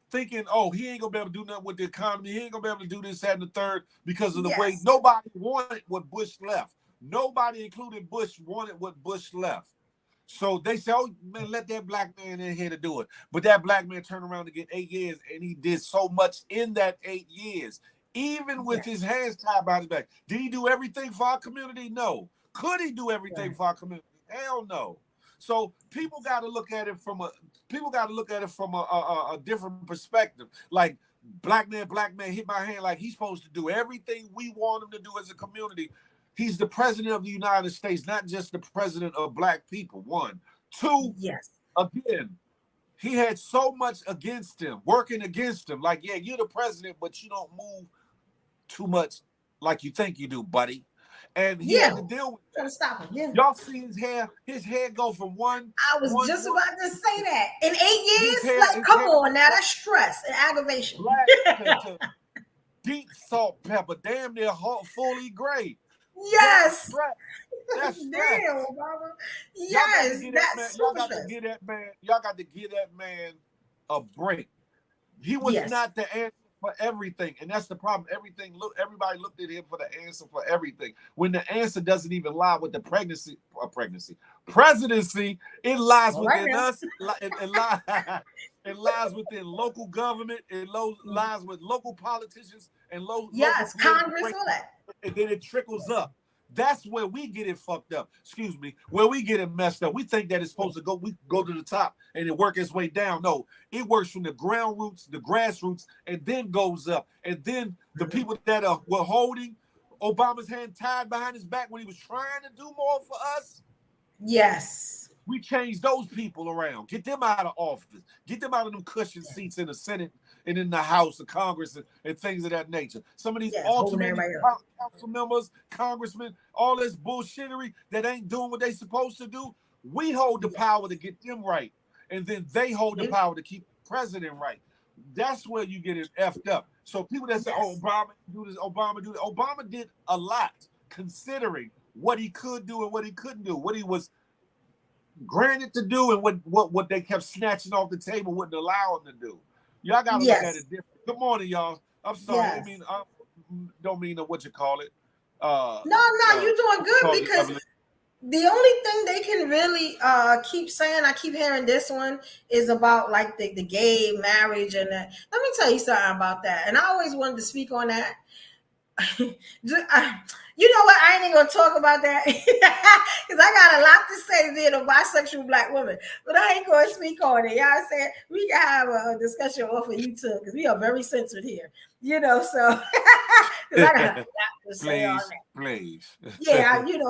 thinking, oh, he ain't gonna be able to do nothing with the economy. He ain't gonna be able to do this, that, and the third because of the way nobody wanted what Bush left. Nobody, including Bush, wanted what Bush left. So they said, oh, man, let that black man in here to do it. But that black man turned around to get 8 years, and he did so much in that 8 years, even with his hands tied behind his back. Did he do everything for our community? No. Could he do everything for our community? Hell no. So people got to look at it from a different perspective. Like black man hit my hand like he's supposed to do everything we want him to do as a community. He's the president of the United States, not just the president of black people. One, two. Again, he had so much against him, working against him. Like, yeah, you're the president, but you don't move too much like you think you do, buddy. And he had to deal with that. Stop him. Y'all see his hair go from one. I was just about to say that. In 8 years? Like, come on now, that's stress and aggravation. Black to deep salt pepper, damn near fully gray. Yes. That's damn, Obama. Yes, y'all got to give that man a break. He was not the answer for everything, and that's the problem. Everybody looked at him for the answer for everything. When the answer doesn't even lie with the presidency, it lies within us. It lies within local government. It lies with local politicians and local Congress, all that. And then it trickles up. That's where we get it fucked up. Excuse me, where we get it messed up. We think that it's supposed to go to the top and it work its way down. No, it works from the ground roots, the grassroots, and then goes up. And then the people that were holding Obama's hand tied behind his back when he was trying to do more for us. Yes. We changed those people around. Get them out of office. Get them out of them cushion seats in the Senate and in the House of Congress and things of that nature. Some of these alternate council members, congressmen, all this bullshittery that ain't doing what they supposed to do. We hold the power to get them right. And then they hold the power to keep the president right. That's where you get it effed up. So people that say, oh, Obama do this, Obama do that. Obama did a lot considering what he could do and what he couldn't do, what he was granted to do and what they kept snatching off the table, wouldn't allow him to do. Y'all gotta look at it different. Good morning, y'all. I'm sorry. I mean, I don't mean what you call it. No, you're doing good because the only thing they can really keep saying, I keep hearing this one, is about like the gay marriage and that. Let me tell you something about that. And I always wanted to speak on that. You know what? I ain't even gonna talk about that because I got a lot to say being a bisexual black woman, but I ain't gonna speak on it. Y'all said we can have a discussion off of YouTube because we are very censored here, so because I got a lot to say on Please, that. please. Yeah, Phil,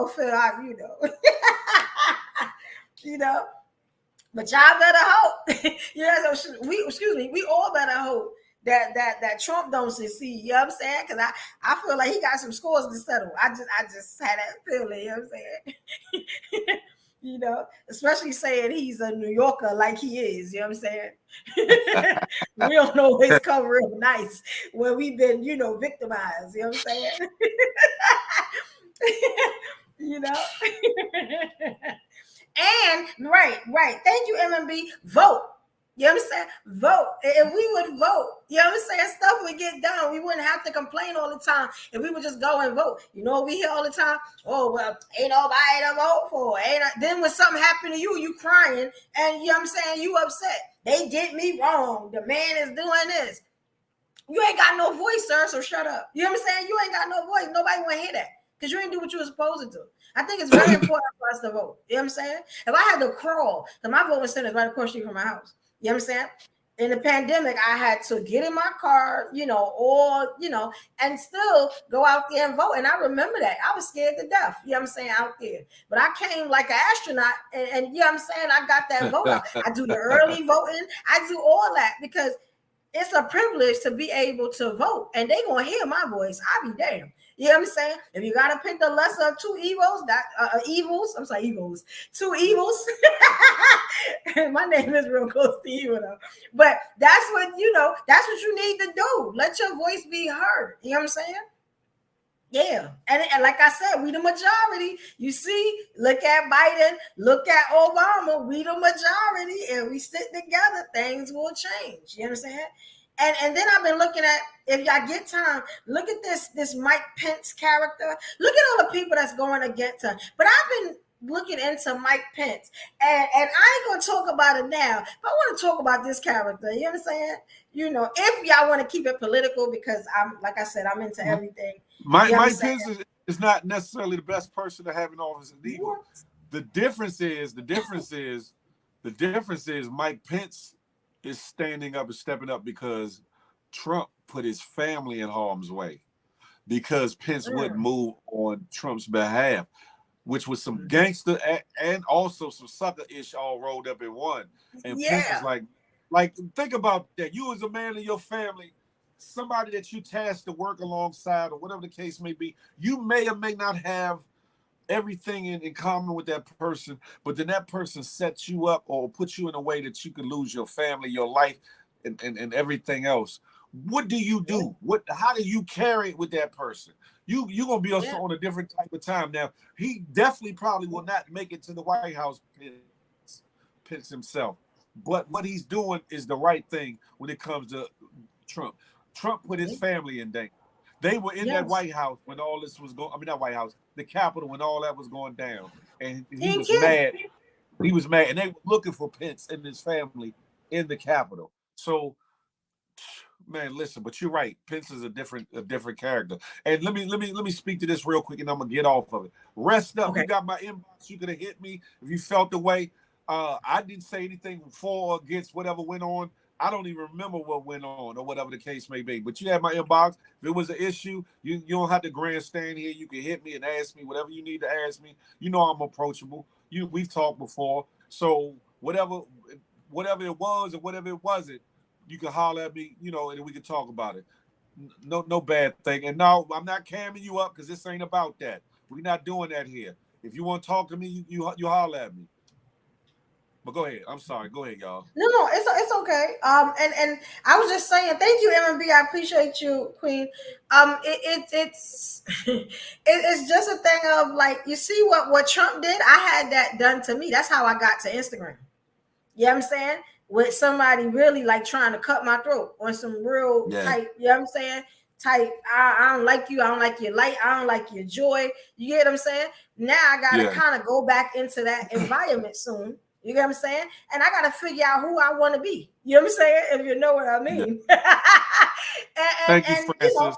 you know. But y'all better hope. So we all better hope that Trump don't succeed. You know what I'm saying? Because I feel like he got some scores to settle. I just had that feeling. You know what I'm saying? Especially saying he's a New Yorker like he is. You know what I'm saying? We don't always come real nice when we've been, victimized. You know what I'm saying? you know. And right. Thank you, MMB. Vote. You know what I'm saying? Vote. If we would vote, you know what I'm saying? Stuff would get done. We wouldn't have to complain all the time if we would just go and vote. You know what we hear all the time? Oh, well, ain't nobody to vote for. Then when something happened to you, you crying, and you know what I'm saying? You upset. They did me wrong. The man is doing this. You ain't got no voice, sir, so shut up. You know what I'm saying? You ain't got no voice. Nobody want to hear that because you ain't do what you were supposed to do. I think it's very important for us to vote. You know what I'm saying? If I had to crawl, because my voting center is right across the street from my house. You know what I'm saying? In the pandemic, I had to get in my car, and still go out there and vote. And I remember that. I was scared to death, you know what I'm saying, out there. But I came like an astronaut, and you know what I'm saying? I got that vote out. I do the early voting. I do all that because it's a privilege to be able to vote, and they gonna hear my voice. I be damned. You know what I'm saying? If you gotta pick the lesser of two evils, two evils. My name is real close to evil though. But that's what that's what you need to do. Let your voice be heard. You know what I'm saying? Yeah, and like I said, we the majority. You see, look at Biden, look at Obama. We the majority, and we stick together. Things will change. You know what I'm saying? And then I've been looking at, if y'all get time, look at this Mike Pence character. Look at all the people that's going against him. But I've been looking into Mike Pence, and I ain't gonna talk about it now, but I want to talk about this character. You know what I'm saying? If y'all want to keep it political, because like I said, I'm into everything. Mike Pence is not necessarily the best person to have in office either. The difference is Mike Pence is standing up and stepping up because Trump put his family in harm's way, because Pence wouldn't move on Trump's behalf, which was some gangster and also some sucker-ish all rolled up in one. And Pence was like, think about that. You as a man in your family, somebody that you tasked to work alongside or whatever the case may be, you may or may not have everything in common with that person, but then that person sets you up or puts you in a way that you could lose your family, your life, and everything else. What do you do? How do you carry it with that person? You're gonna be also on a different type of time. Now, he definitely probably will not make it to the White House, Pence himself. But what he's doing is the right thing when it comes to Trump. Trump put his family in danger. They were in that White House when all this was going. I mean, not White House, the Capitol, when all that was going down, and he was mad. He was mad, and they were looking for Pence and his family in the Capitol. So, man, listen. But you're right. Pence is a different character. And let me speak to this real quick, and I'm gonna get off of it. Rest up. Okay. You got my inbox. You could have hit me if you felt the way. I didn't say anything for or against whatever went on. I don't even remember what went on or whatever the case may be. But you have my inbox. If it was an issue, you don't have to grandstand here. You can hit me and ask me whatever you need to ask me. You know I'm approachable. We've talked before. So whatever it was or whatever it wasn't, you can holler at me, and we can talk about it. No bad thing. And no, I'm not camming you up because this ain't about that. We're not doing that here. If you want to talk to me, you holler at me. But go ahead. I'm sorry. Go ahead, y'all. No, it's okay. And I was just saying, thank you, MMB. I appreciate you, Queen. It's it's just a thing of like, you see what Trump did. I had that done to me. That's how I got to Instagram. You know what I'm saying? With somebody really like trying to cut my throat on some real type. You know what I'm saying? Type. I don't like you. I don't like your light. I don't like your joy. You get what I'm saying? Now I gotta kind of go back into that environment soon. You get what I'm saying? And I got to figure out who I want to be. You know what I'm saying? If you know what I mean. Thank you, Francis.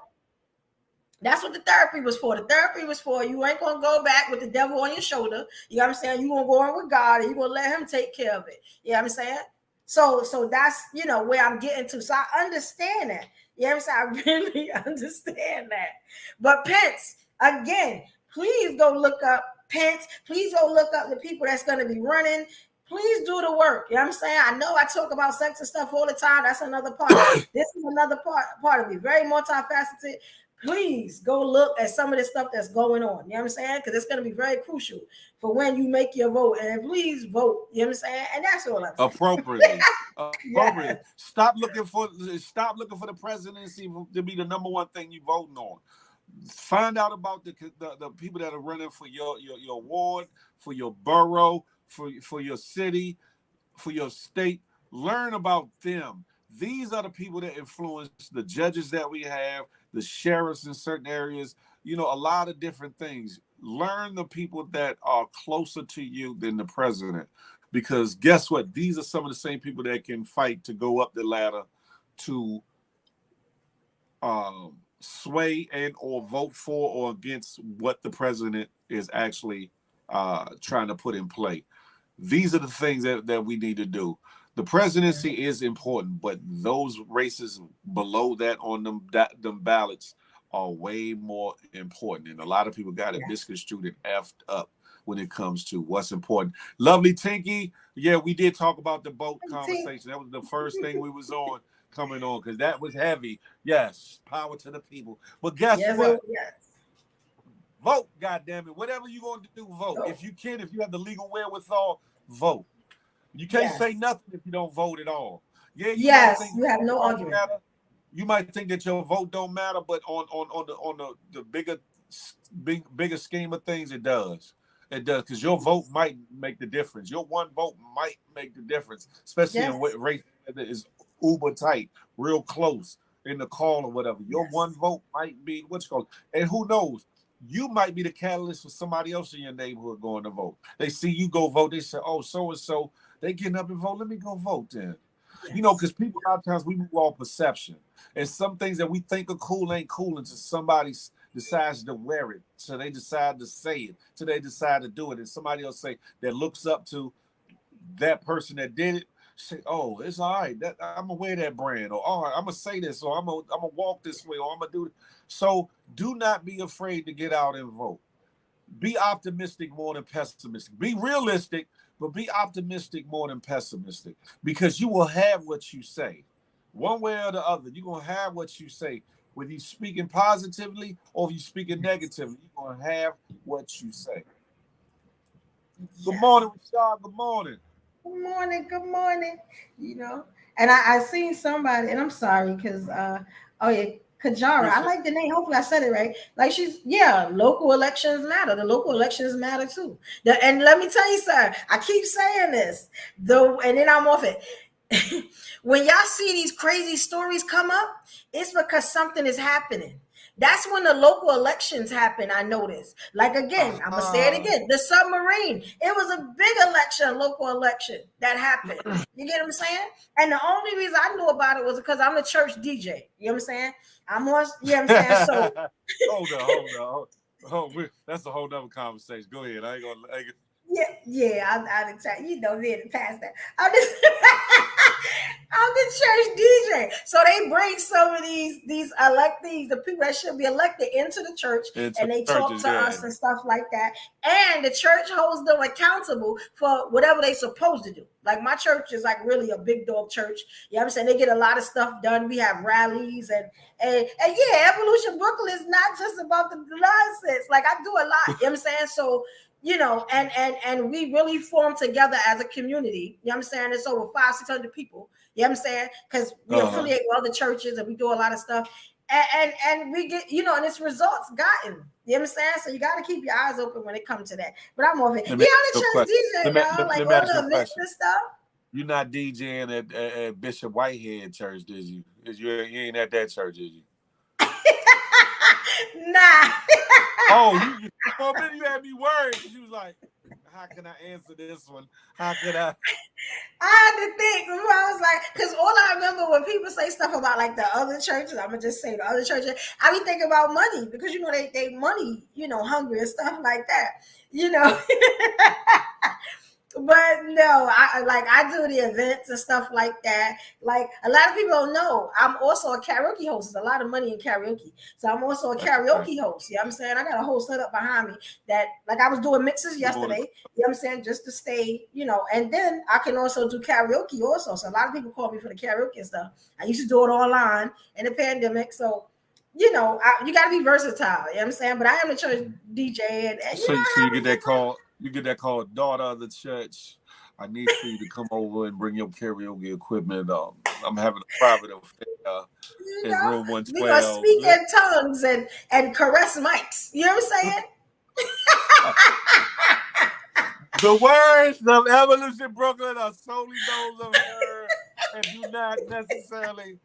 That's what the therapy was for. The therapy was for you ain't gonna go back with the devil on your shoulder. You know what I'm saying? You gonna go in with God and you gonna let him take care of it. You know what I'm saying? So that's where I'm getting to. So I understand that. You know what I'm saying? I really understand that. But Pence, again, please go look up Pence. Please go look up the people that's gonna be running. Please do the work. You know what I'm saying? I know I talk about sex and stuff all the time. That's another part of it. This is another part of it. Very multifaceted. Please go look at some of the stuff that's going on. You know what I'm saying? Because it's going to be very crucial for when you make your vote. And please vote. You know what I'm saying? And that's all I'm saying. Appropriately. Yes. Stop looking for the presidency to be the number one thing you voting on. Find out about the people that are running for your ward, for your borough, for your city, for your state. Learn about them. These are the people that influence the judges that we have, the sheriffs in certain areas, a lot of different things. Learn the people that are closer to you than the president. Because guess what? These are some of the same people that can fight to go up the ladder to sway and or vote for or against what the president is actually trying to put in play. These are the things that we need to do. The presidency is important, but those races below that on them ballots are way more important. And a lot of people got it misconstrued and effed up when it comes to what's important. Lovely Tinky, yeah, we did talk about the boat conversation. That was the first thing we was on coming on because that was heavy. Yes, power to the people. But guess what? Vote, goddammit. Whatever you gonna do, vote. If you have the legal wherewithal, vote. You can't say nothing if you don't vote at all. Yeah, you might think you have no argument. Matter. You might think that your vote don't matter, but on the bigger scheme of things, it does. It does, because your vote might make the difference. Your one vote might make the difference, especially in what race that is uber tight, real close in the call or whatever. Your one vote might be what's called, and who knows? You might be the catalyst for somebody else in your neighborhood going to vote. They see you go vote. They say, "Oh, so and so, they getting up and vote. Let me go vote then." Because people a lot of times we move off perception, and some things that we think are cool ain't cool until somebody decides to wear it. So they decide to say it. So they decide to do it, and somebody else say that looks up to that person that did it. Say, "Oh, it's all right. That I'm gonna wear that brand, or all right, I'm gonna say this, or I'm gonna walk this way, or I'm gonna do it." So do not be afraid to get out and vote. Be optimistic more than pessimistic. Be realistic, but be optimistic more than pessimistic, because you will have what you say. One way or the other, you're going to have what you say. Whether you're speaking positively or if you're speaking negatively, you're going to have what you say. Good morning, Rashad. Good morning. Good morning. Good morning. And I seen somebody, and I'm sorry because Kajara. I like the name. Hopefully, I said it right. Like local elections matter. The local elections matter too. And let me tell you, sir, I keep saying this, though, and then I'm off it. When y'all see these crazy stories come up, it's because something is happening. That's when the local elections happen. I noticed. Like again, I'm gonna say it again. The submarine. It was a big election, local election that happened. You get what I'm saying? And the only reason I knew about it was because I'm a church DJ. You know what I'm saying? You know what I'm saying? So hold on. Oh, that's a whole nother conversation. Go ahead. I ain't gonna. I'm me in the past that. I'm the church DJ. So they bring some of these electees, the people that should be elected, into the church, and they talk to us and stuff like that. And the church holds them accountable for whatever they're supposed to do. Like my church is like really a big dog church. You know what I'm saying? They get a lot of stuff done. We have rallies and Evolution Brooklyn is not just about the nonsense. Like I do a lot. You know what I'm saying? So and we really form together as a community. You know what I'm saying? It's over 500-600 people. You know what I'm saying? Because we affiliate with other churches and we do a lot of stuff. And we get, and it's results gotten. You know what I'm saying? So you got to keep your eyes open when it comes to that. But I'm over it. I'm the church DJ, y'all. Like all the events and stuff. You're not DJing at Bishop Whitehead Church, did you? You ain't at that church, did you? Nah. Oh, for a minute you had me worried. You was like, How can I answer this one? How could I? I had to think. I was like, because all I remember when people say stuff about like the other churches, I'm gonna just say the other churches. I be thinking about money because they money hungry and stuff like that. You know, But no, I do the events and stuff like that. Like a lot of people don't know, I'm also a karaoke host. There's a lot of money in karaoke, so I'm also a That's right. karaoke host. You know what I'm saying? I got a whole setup behind me that, like, I was doing mixes Doing yesterday. You know what I'm saying? Just to stay, and then I can also do karaoke also. So a lot of people call me for the karaoke and stuff. I used to do it online in the pandemic, so. You got to be versatile. You know what I'm saying? But I am a church DJ, and so I you have a get good that call. You get that call, daughter of the church. I need for you to come over and bring your karaoke equipment. I'm having a private affair you in know, room we gonna 112. speak in tongues and caress mics. You know what I'm saying? The words of Evolution Brooklyn are solely those of her and do not necessarily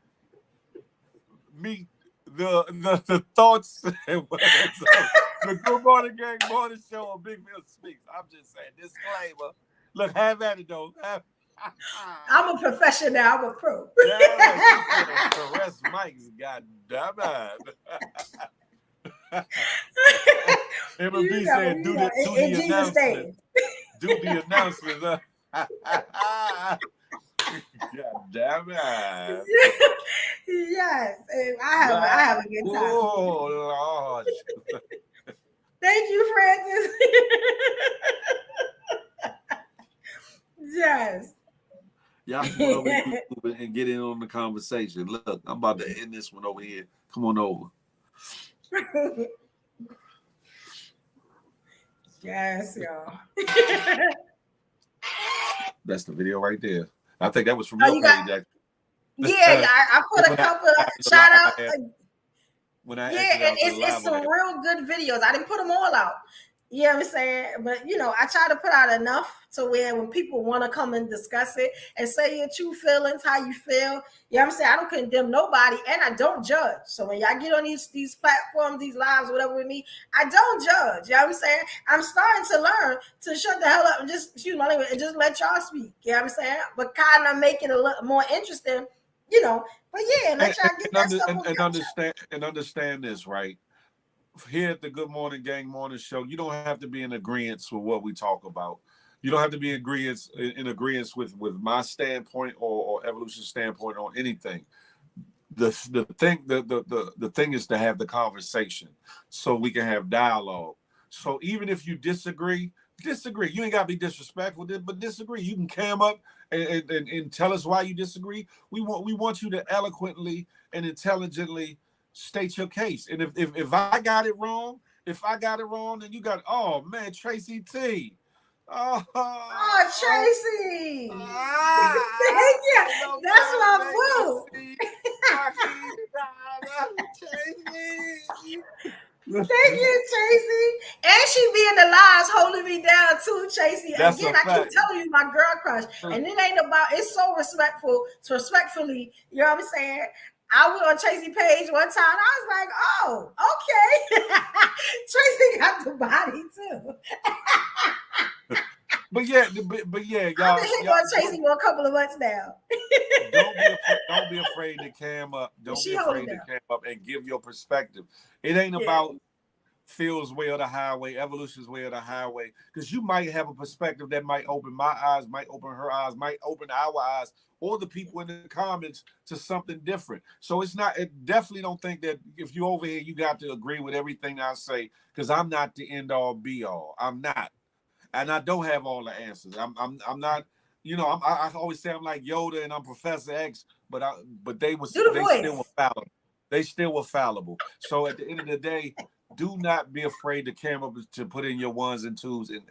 meet the thoughts and words of the Good Morning Gang Morning Show on Big Bill Speaks. I'm just saying, disclaimer. Look, have at it though. I'm a professional. I'm a pro. Yeah, she said caress Mike's goddamn it. you M&B know, said you do know, do in the Jesus' announcement. name. Do the announcement. God damn it. Yes, I have a good time. Oh Lord. Thank you, Francis. Yes. Y'all come on over to YouTube and get in on the conversation. Look, I'm about to end this one over here. Come on over. Yes, y'all. That's the video right there. I think that was from Oh, your you got page, actually. yeah. I put a when I couple of added the shout out. live, when I Yeah, exited and out the it's live on some that. real good videos. I didn't put them all out. You know what I'm saying? But I try to put out enough to where when people want to come and discuss it and say your true feelings, how you feel. You know what I'm saying? I don't condemn nobody and I don't judge. So when y'all get on these platforms, these lives, whatever with me, I don't judge. You know what I'm saying? I'm starting to learn to shut the hell up and just excuse my language and just let y'all speak. You know what I'm saying? But kind of make it a little more interesting, But yeah, let y'all get that stuff on Understand this, right? Here at the Good Morning Gang Morning Show, you don't have to be in agreement with what we talk about. You don't have to be in agreement with my standpoint or evolution standpoint on anything. The thing is to have the conversation so we can have dialogue. So even if you disagree. You ain't gotta be disrespectful, but disagree. You can come up and tell us why you disagree. We want you to eloquently and intelligently state your case. And if I got it wrong, then you got, oh man, Tracy T. Oh, Oh, Tracy. I Thank you. ain't no That's time, my ain't no boo. see. Tracy. Thank you, Tracy. And she be in the lives holding me down too, Tracy. That's Again, a I keep fact. telling you, my girl crush. And it ain't about, it's so respectful, so respectfully, you know what I'm saying? I went on Tracy's page one time. I was like, oh, okay. Tracy got the body too. But yeah, I've been hitting on Tracy for a couple of months now. don't be afraid to cam up. Don't be She holding afraid to down. cam up and give your perspective. It ain't Yeah. about Phil's way or the highway, evolution's way or the highway, because you might have a perspective that might open my eyes, might open her eyes, might open our eyes, or the people in the comments to something different. So definitely don't think that if you're over here, you got to agree with everything I say, because I'm not the end all be all. I'm not. And I don't have all the answers. I'm not, I always say I'm like Yoda and I'm Professor X, but they Do the still were voice. fallible. They still were fallible. So at the end of the day, do not be afraid to camera to put in your ones and twos and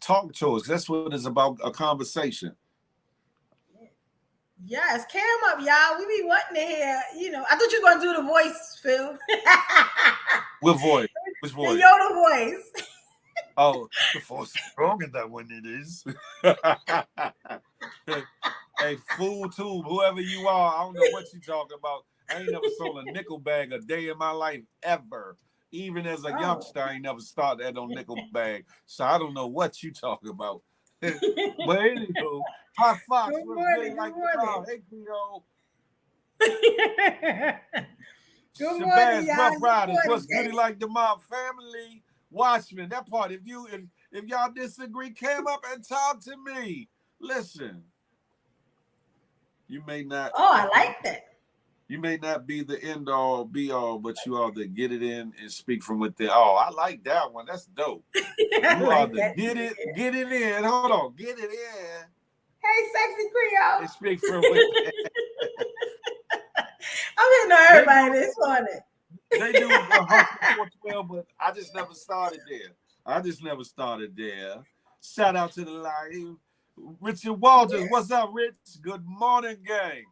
talk to us. That's what it's about, a conversation. Yes, cam up, y'all. We be wanting to hear, I thought you were going to do the voice, Phil. What voice? Which The voice? Yoda voice. Oh, the force is strong in that one, it is. Hey, fool tube, whoever you are, I don't know what you talking about. I ain't never sold a nickel bag a day in my life, ever. Even as a Oh. youngster, I ain't never started at no nickel bag. So I don't know what you talking about. But anywho, Hot Fox Good was good morning. Good like the morning. mom. Hey, Creole. Good morning, Shabazz, y'all. Rough Good Riders, morning, what's goody Jay. like the mob family? Watchmen, that part. If y'all disagree, came up and talk to me. Listen, you may not Oh, I like that. you may not be the end all be all, but you are the get it in and speak from within. Oh, I like that one. That's dope. I You are like the that too. Yeah. get it in. Hold on, get it in Hey, sexy Creole. and speak from within. I'm getting to know They everybody do this morning. they do Hustle 412, but I just never started there. I just never started there. Shout out to the live. Richard Walters, Yeah. what's up, Rich? Good morning, gang.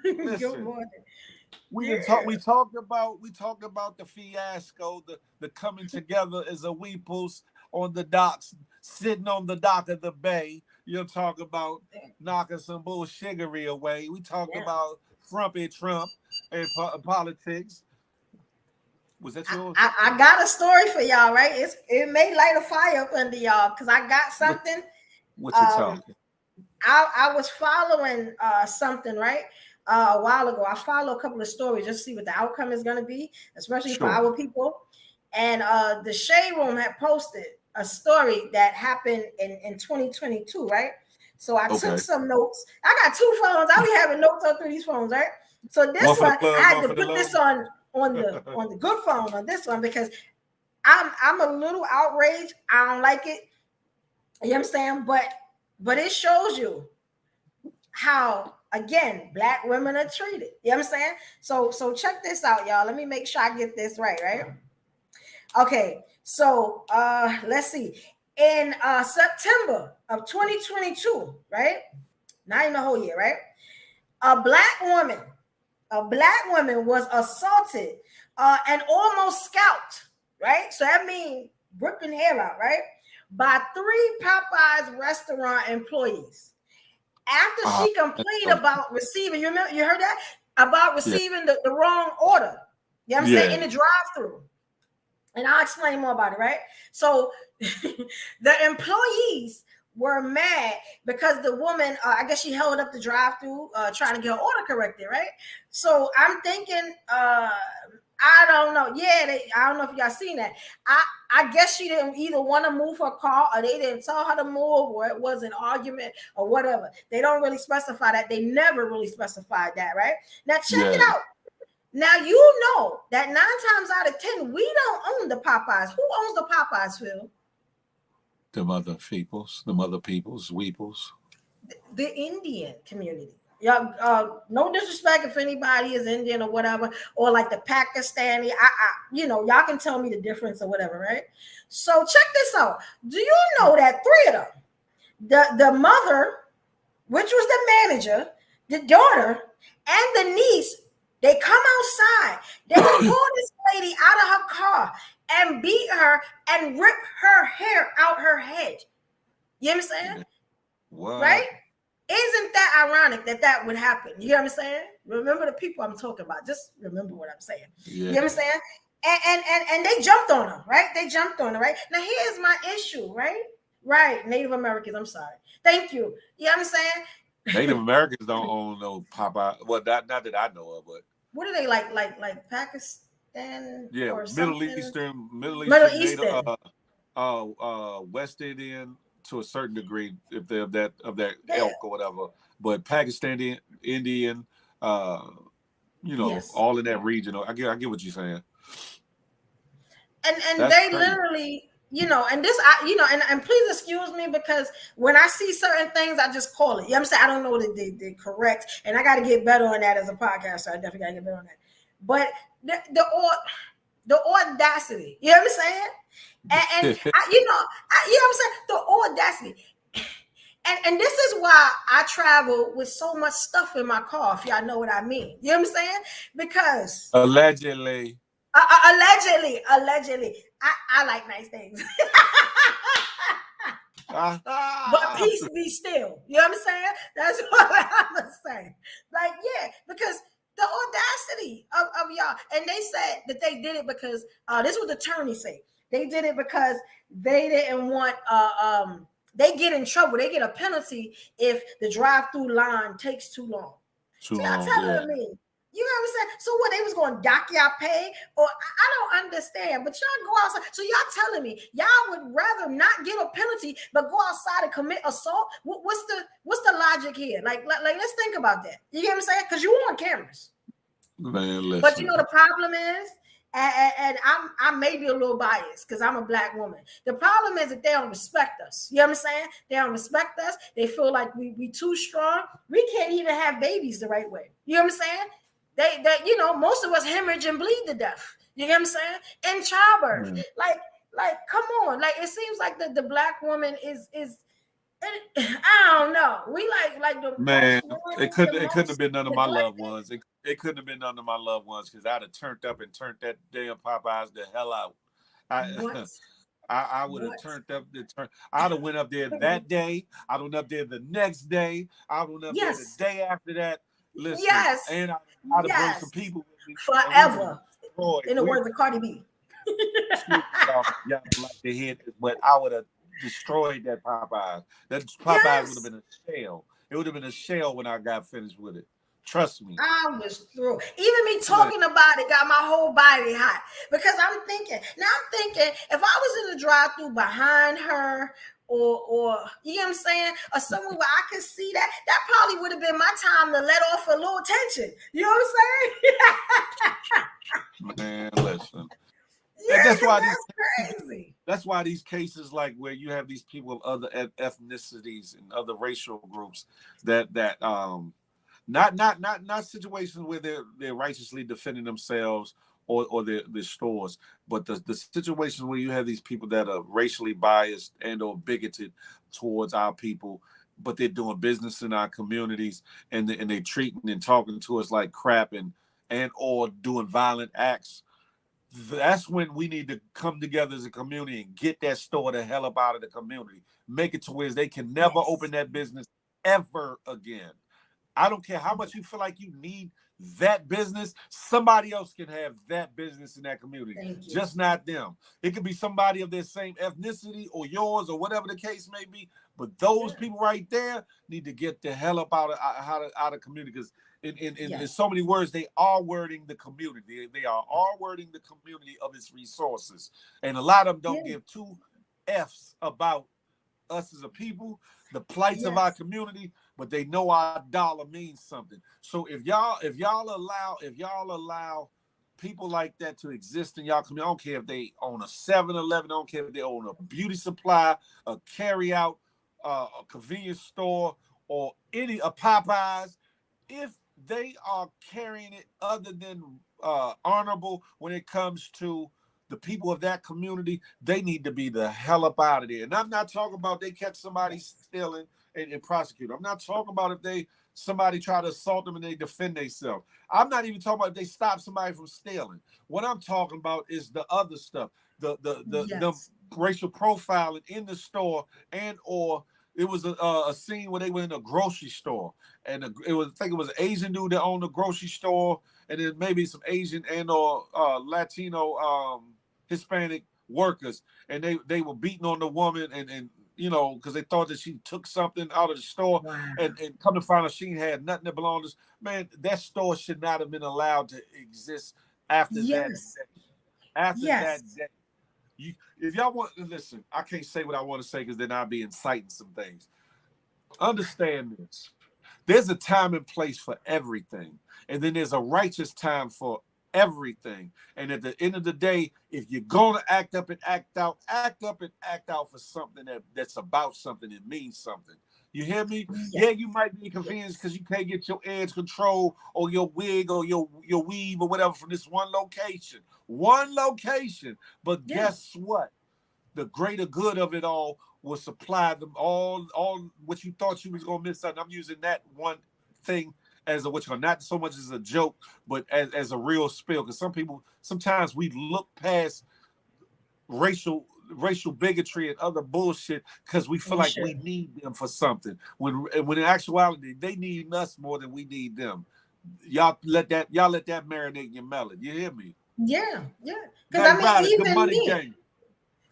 Good Listen, morning. we didn't talk. Yeah. We talked about the fiasco, the coming together as a weeples on the docks, sitting on the dock of the bay. You'll talk about knocking some bullshiggery away. We talked Yeah. about Trumpy Trump and politics. Was that yours? I got a story for y'all, right? It may light a fire up under y'all because I got What something. what you Um, talking? I was following something right a while ago. I follow a couple of stories just to see what the outcome is going to be, especially for Sure. our people. And the Shade Room had posted a story that happened in 2022, right? So I took Okay. some notes. I got two phones. I'll be having notes on through these phones, right? So this One for the one, I plug, had one to for the put this low. on the good phone on this one because I'm a little outraged. I don't like it. You know what I'm saying? But it shows you how again black women are treated. You know what I'm saying? So check this out, y'all. Let me make sure I get this right? Okay, so let's see. In September of 2022, right? Not in the whole year, right? A black woman, was assaulted and almost scalped, right? So that means ripping hair out, right? By three Popeyes restaurant employees after Ah, she complained about receiving, you remember, you heard that? About yeah, receiving the wrong order. You know what I'm saying? In yeah, the drive-through. And I'll explain more about it, right? So the employees were mad because the woman, I guess she held up the drive-through, trying to get her order corrected, right? So I'm thinking, I don't know. Yeah, I don't know if y'all seen that. I guess she didn't either want to move her car or they didn't tell her to move or it was an argument or whatever. They don't really specify that. They never really specified that, right? Now check it yeah. out. Now you know that 9 times out of 10, we don't own the Popeyes. Who owns the Popeyes, Phil? The mother peoples, weeples. The Indian community. Y'all, no disrespect if anybody is Indian or whatever, or like the Pakistani. Y'all can tell me the difference or whatever, right? So check this out. Do you know that three of them, the mother, which was the manager, the daughter, and the niece, they come outside. They pull this lady out of her car and beat her and rip her hair out her head. You know what I'm saying? What? Right? Isn't that ironic that would happen? You know what I'm saying? Remember the people I'm talking about. Just remember what I'm saying. You Yeah. know what I'm saying? And they jumped on her, right? They jumped on her, right? Now here's my issue, right? Right, Native Americans. I'm sorry. Thank you. You know what I'm saying? Native Americans don't own no Popeye. Well, not that I know of, but What are they like Pakistan yeah, or Middle something? Eastern, Middle Middle Eastern, Native, Eastern. West Indian to a certain degree, if they're of that Yeah. elk or whatever. But Pakistani, Indian, uh, Yes. all in that region. I get what you're saying. And That's they crazy. literally, and this, and please excuse me because when I see certain things, I just call it. You know what I'm saying? I don't know the correct, and I got to get better on that as a podcaster. I definitely got to get better on that. But the audacity, you know what I'm saying? And you know what I'm saying? The audacity. And this is why I travel with so much stuff in my car, if y'all know what I mean. You know what I'm saying? Because Allegedly. allegedly, I like nice things. But peace be still. You know what I'm saying? That's what I'm saying. Like, yeah, because the audacity of y'all. and they said that they did it because this was the attorney say they did it because they didn't want they get in trouble. They get a penalty if the drive-through line takes too long. Too So y'all long, yeah. telling me, you know what I'm saying? So what, they was going to dock y'all pay? Or I don't understand, but y'all go outside. So y'all telling me y'all would rather not get a penalty, but go outside and commit assault? What's the logic here? Like let's think about that. You get what I'm saying? Because you on cameras. Man, listen. But you know the problem is, and I may be a little biased because I'm a black woman. The problem is that they don't respect us. You know what I'm saying? They don't respect us. They feel like we too strong. We can't even have babies the right way. You know what I'm saying? They you know, most of us hemorrhage and bleed to death. You know what I'm saying? In childbirth. Like come on. Like it seems like the black woman is I don't know. We like the Man, most it couldn't have been none of my loved ones. It couldn't have been none of my loved ones because I'd have turned up and turned that damn Popeyes the hell out. What? I would have turned up I'd have went up there that day. I'd went up there the next day. I'd went up there the day after that. Listen, and I'd have brought some people with me. Forever. In the words of Cardi B. Y'all like to hear this, but I would have destroyed that Popeyes. That Popeyes would have been a shell. It would have been a shell when I got finished with it. Trust me. I was through. Even me talking about it got my whole body hot because I'm thinking if I was in the drive-through behind her or you know what I'm saying, or somewhere where I could see that probably would have been my time to let off a little tension. You know what I'm saying? Man, listen. Yeah, that's crazy. That's why these cases, like where you have these people of other ethnicities and other racial groups, that not situations where they're righteously defending themselves or their stores, but the situations where you have these people that are racially biased and or bigoted towards our people, but they're doing business in our communities and they treating and talking to us like crap and or doing violent acts. That's when we need to come together as a community and get that store the hell up out of the community. Make it to where they can never open that business ever again. I don't care how much you feel like you need that business. Somebody else can have that business in that community, just not them. It could be somebody of their same ethnicity or yours or whatever the case may be. But those people right there need to get the hell up out of community because in so many words, they are wording the community. They are wording the community of its resources. And a lot of them don't give two F's about us as a people, the plights of our community, but they know our dollar means something. So if y'all allow people like that to exist in y'all community, I don't care if they own a 7-Eleven, I don't care if they own a beauty supply, a carry out, a convenience store, or a Popeyes, if they are carrying it other than honorable when it comes to the people of that community, they need to be the hell up out of there. And I'm not talking about they catch somebody stealing and prosecute. I'm not talking about if somebody try to assault them and they defend themselves. I'm not even talking about if they stop somebody from stealing. What I'm talking about is the other stuff, the racial profiling in the store and or it was a scene where they were in a grocery store, and I think it was an Asian dude that owned the grocery store, and then maybe some Asian and or Latino Hispanic workers, and they were beating on the woman, and you know, because they thought that she took something out of the store, and come to find out she had nothing that belonged to us. Man, that store should not have been allowed to exist after that day. After that day. If y'all want to listen, I can't say what I want to say because then I'll be inciting some things. Understand this. There's a time and place for everything. And then there's a righteous time for everything. And at the end of the day, if you're going to act up and act out for something that's about something that means something. You hear me? Yeah, you might be inconvenienced because you can't get your edge control or your wig or your weave or whatever from this one location. But guess what? The greater good of it all will supply them all what you thought you was going to miss out. I'm using that one thing as not so much as a joke, but as a real spill. Because sometimes we look past racial bigotry and other bullshit because we feel we need them for something. When in actuality, they need us more than we need them. y'all let that marinate in your melon. You hear me? Yeah, yeah. Because Night I mean, Rider, good even money me, gang.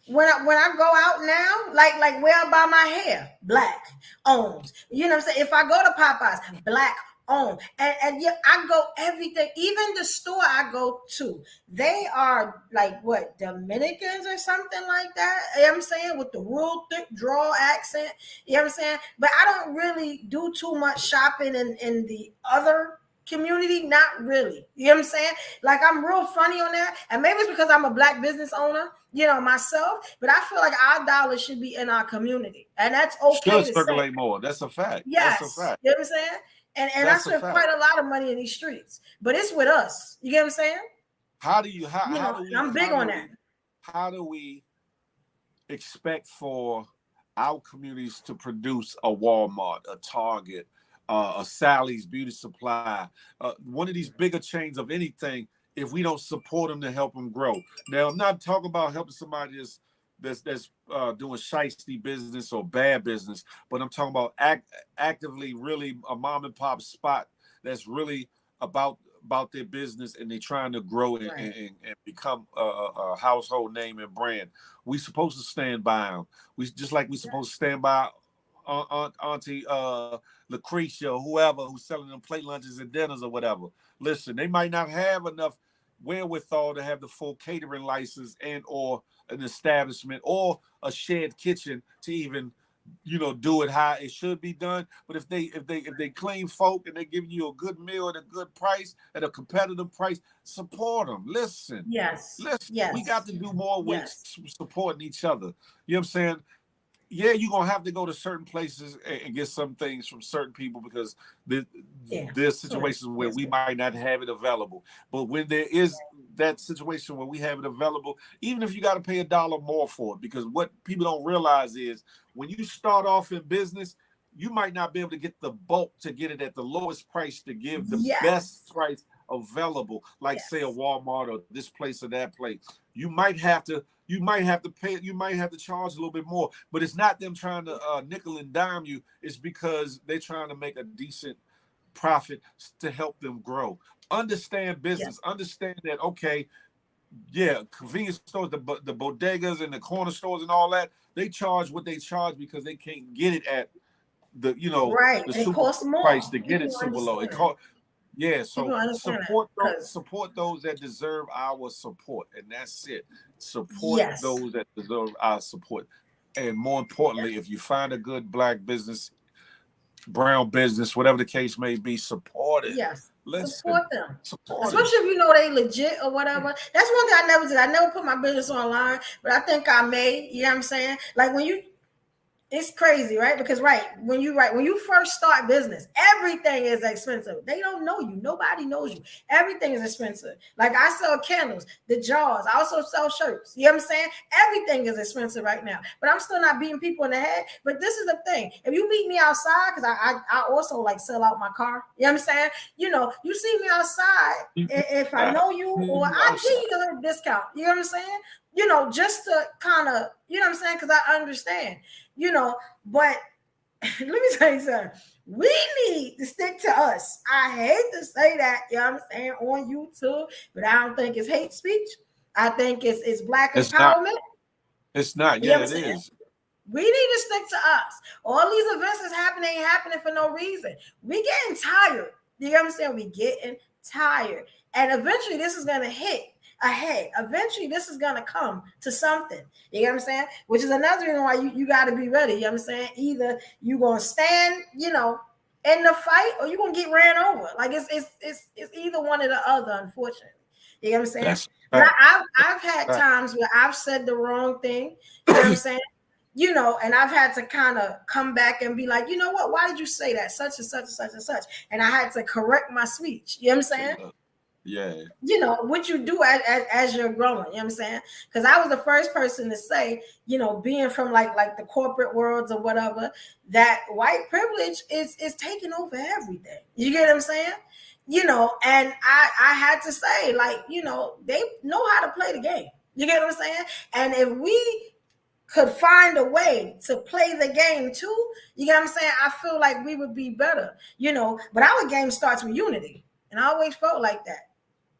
when I go out now, like where I buy my hair, black owned. You know what I'm saying? If I go to Popeyes, black owned. And yeah, I go everything, even the store I go to, they are like what, Dominicans or something like that. You know what I'm saying? With the real thick draw accent. You know what I'm saying? But I don't really do too much shopping in the other community, not really. You know what I'm saying? Like I'm real funny on that, and maybe it's because I'm a black business owner, myself. But I feel like our dollars should be in our community, and that's okay Should to say. circulate more. That's a fact. That's a Yes, fact. you know what I'm saying. And I That's a spend fact. quite a lot of money in these streets, but it's with us. You get what I'm saying? How do you how do And we I'm big how do on that. we how do we expect for our communities to produce a Walmart, a Target, a Sally's Beauty Supply, one of these bigger chains of anything, if we don't support them to help them grow? Now, I'm not talking about helping somebody that's doing shiesty business or bad business, but I'm talking about actively, really a mom and pop spot that's really about their business and they're trying to grow Right. and become a household name and brand. We supposed to stand by them. We just like we supposed to stand by Auntie Lucretia or whoever who's selling them plate lunches and dinners or whatever. Listen, they might not have enough wherewithal to have the full catering license and or an establishment or a shared kitchen to even do it how it should be done. But if they clean folk and they're giving you a good meal at a good price, at a competitive price, support them. Listen, Yes. listen, we got Yes. to do more with Yes. supporting each other. You know what I'm saying? Yeah, you're gonna have to go to certain places and get some things from certain people because there, Yeah. there's So situations where yes. we might not have it available. But when there is that situation where we have it available, even if you got to pay $1 more for it, because what people don't realize is when you start off in business, you might not be able to get the bulk to get it at the lowest price to give the best Yes. price available, like say a Yes. Walmart or this place or that place. You might have to charge a little bit more, but it's not them trying to nickel and dime you. It's because they're trying to make a decent profit to help them grow. Understand Yes. business. Understand that, okay, yeah, convenience stores, the bodegas and the corner stores and all that, they charge what they charge because they can't get it at the Right. the And it super costs price more. to get it People super low. It understand that. cost. Yeah, People so understand that. Because support those that deserve our support, and that's it. Support yes. those that deserve our support, and more importantly, if you find a good black business, brown business, whatever the case may be, support it. Yes, Listen, support them. support it. Especially if you know they legit or whatever. That's one thing I never did. I never put my business online, but I think I may. You know what I'm saying? Like when you it's crazy, right? Because when you first start business, everything is expensive. They don't know you. Nobody knows you. Everything is expensive. Like I sell candles, the jars. I also sell shirts. You know what I'm saying? Everything is expensive right now. But I'm still not beating people in the head. But this is the thing. If you meet me outside, because I also like sell out my car. You know what I'm saying? You see me outside. If I know you, or I give Outside. you a little discount. You know what I'm saying? Just to kind of, you know what I'm saying? Because I understand but let me tell you something. We need to stick to us. I hate to say that, you know what I'm saying, on YouTube, but I don't think it's hate speech. I think it's black It's not. empowerment. It's not. You know Yeah, what I'm it saying? is. We need to stick to us. All these events is happening ain't happening for no reason. We getting tired. You know what I'm saying? We getting tired. And eventually this is gonna hit ahead. Eventually this is gonna come to something. You know what I'm saying? Which is another reason why you gotta be ready. You know what I'm saying? Either you gonna stand, in the fight, or you gonna get ran over. Like it's either one or the other, unfortunately. You know what I'm saying? That's a And fact. I've had Fact. times where I've said the wrong thing. You know what I'm saying? And I've had to kind of come back and be like, you know what? Why did you say that? Such and such and such and such. And I had to correct my speech. You know what I'm saying? Yeah. What you do as you're growing. You know what I'm saying? Because I was the first person to say, being from like the corporate worlds or whatever, that white privilege is taking over everything. You get what I'm saying? And I had to say, like, they know how to play the game. You get what I'm saying? And if we could find a way to play the game too, you get what I'm saying? I feel like we would be better, but our game starts with unity. And I always felt like that.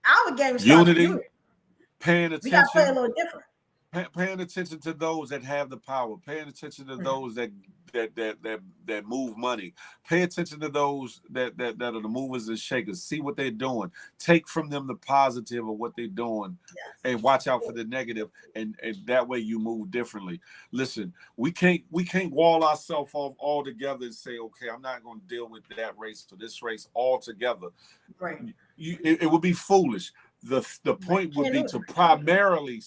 Our game starts with Unity, unity. paying We gotta play a attention, little different. paying attention to those that have the power, paying attention to those that move money, pay attention to those that are the movers and shakers. See what they're doing. Take from them the positive of what they're doing, and watch out for the negative. And that way you move differently. Listen, we can't wall ourselves off altogether and say, okay, I'm not going to deal with that race or this race altogether. Right. It would be foolish. The Right. point would Can't do be it. to primarily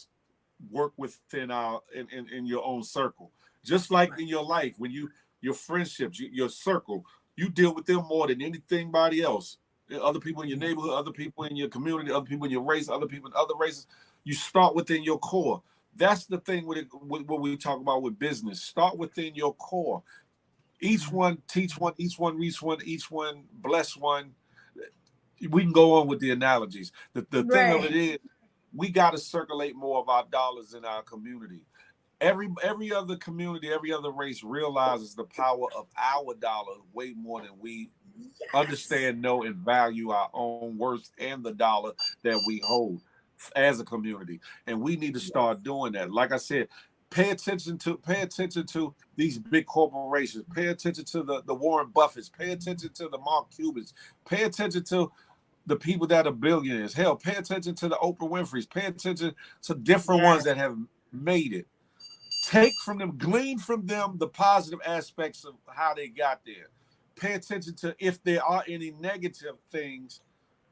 work within in your own circle, just like Right. in your life when your friendships, your circle, you deal with them more than anybody else. Other people in your Yes. neighborhood, other people in your community, other people in your race, other people in other races. You start within your core. That's the thing with what we talk about with business. Start within your core. Each Mhm. one teach one, each one reach one, each one bless one. We can go on with the analogies. The thing of it Right. is, we got to circulate more of our dollars in our community. Every other community, every other race realizes the power of our dollar way more than we Yes. understand, know, and value our own worth and the dollar that we hold as a community. And we need to Yes. start doing that. Like I said, pay attention to these big corporations, pay attention to the Warren Buffetts, pay attention to the Mark Cubans, pay attention to the people that are billionaires. Hell, pay attention to the Oprah Winfrey's, pay attention to different ones Yes. that have made it. Take from them, glean from them the positive aspects of how they got there. Pay attention to if there are any negative things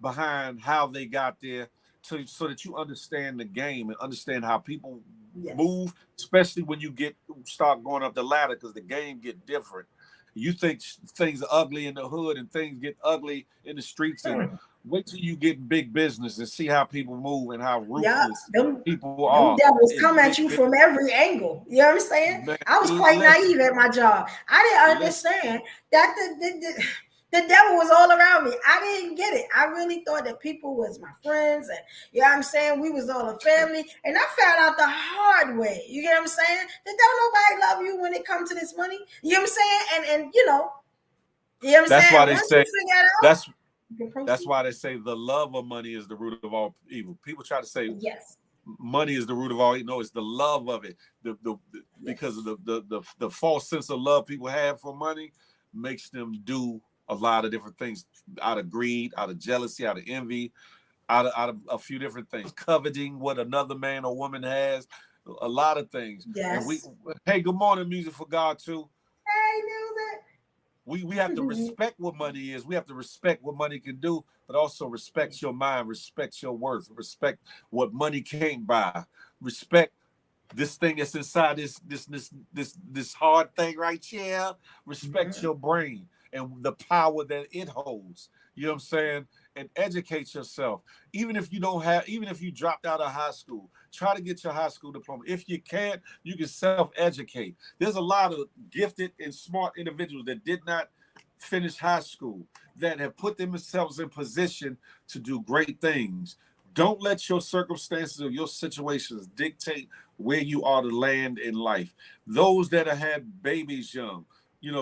behind how they got there, so that you understand the game and understand how people Yes. move, especially when you start going up the ladder, because the game get different. You think things are ugly in the hood and things get ugly in the streets, and wait till you get in big business and see how people move and how Yeah. ruthless Them people them are devils in come at big you business. from every angle. You know what I'm saying? Man, I was quite listen, naive at my job. I didn't listen. understand that the devil was all around me. I didn't get it. I really thought that people was my friends, and you know what I'm saying, we was all a family. And I found out the hard way. You get what I'm saying? That don't nobody love you when it comes to this money. You know what I'm saying? And you know what I'm That's why saying? they Once you say figure it out, that's you can that's proceed. why they say the love of money is the root of all evil. People try to say Yes. money is the root of all evil. No, it's the love of it. Because of Yes. the false sense of love people have for money makes them do a lot of different things out of greed, out of jealousy, out of envy, out of a few different things, coveting what another man or woman has, a lot of things. And Yes. hey, good morning, music for God too. Hey, music. We have to respect what money is. We have to respect what money can do, but also respect your mind, respect your worth, respect what money can't buy, respect this thing that's inside this hard thing right here. Respect Mhm. your brain and the power that it holds. You know what I'm saying? And educate yourself. Even if you dropped out of high school, try to get your high school diploma. If you can't, you can self-educate. There's a lot of gifted and smart individuals that did not finish high school that have put themselves in position to do great things. Don't let your circumstances or your situations dictate where you are to land in life. Those that have had babies young,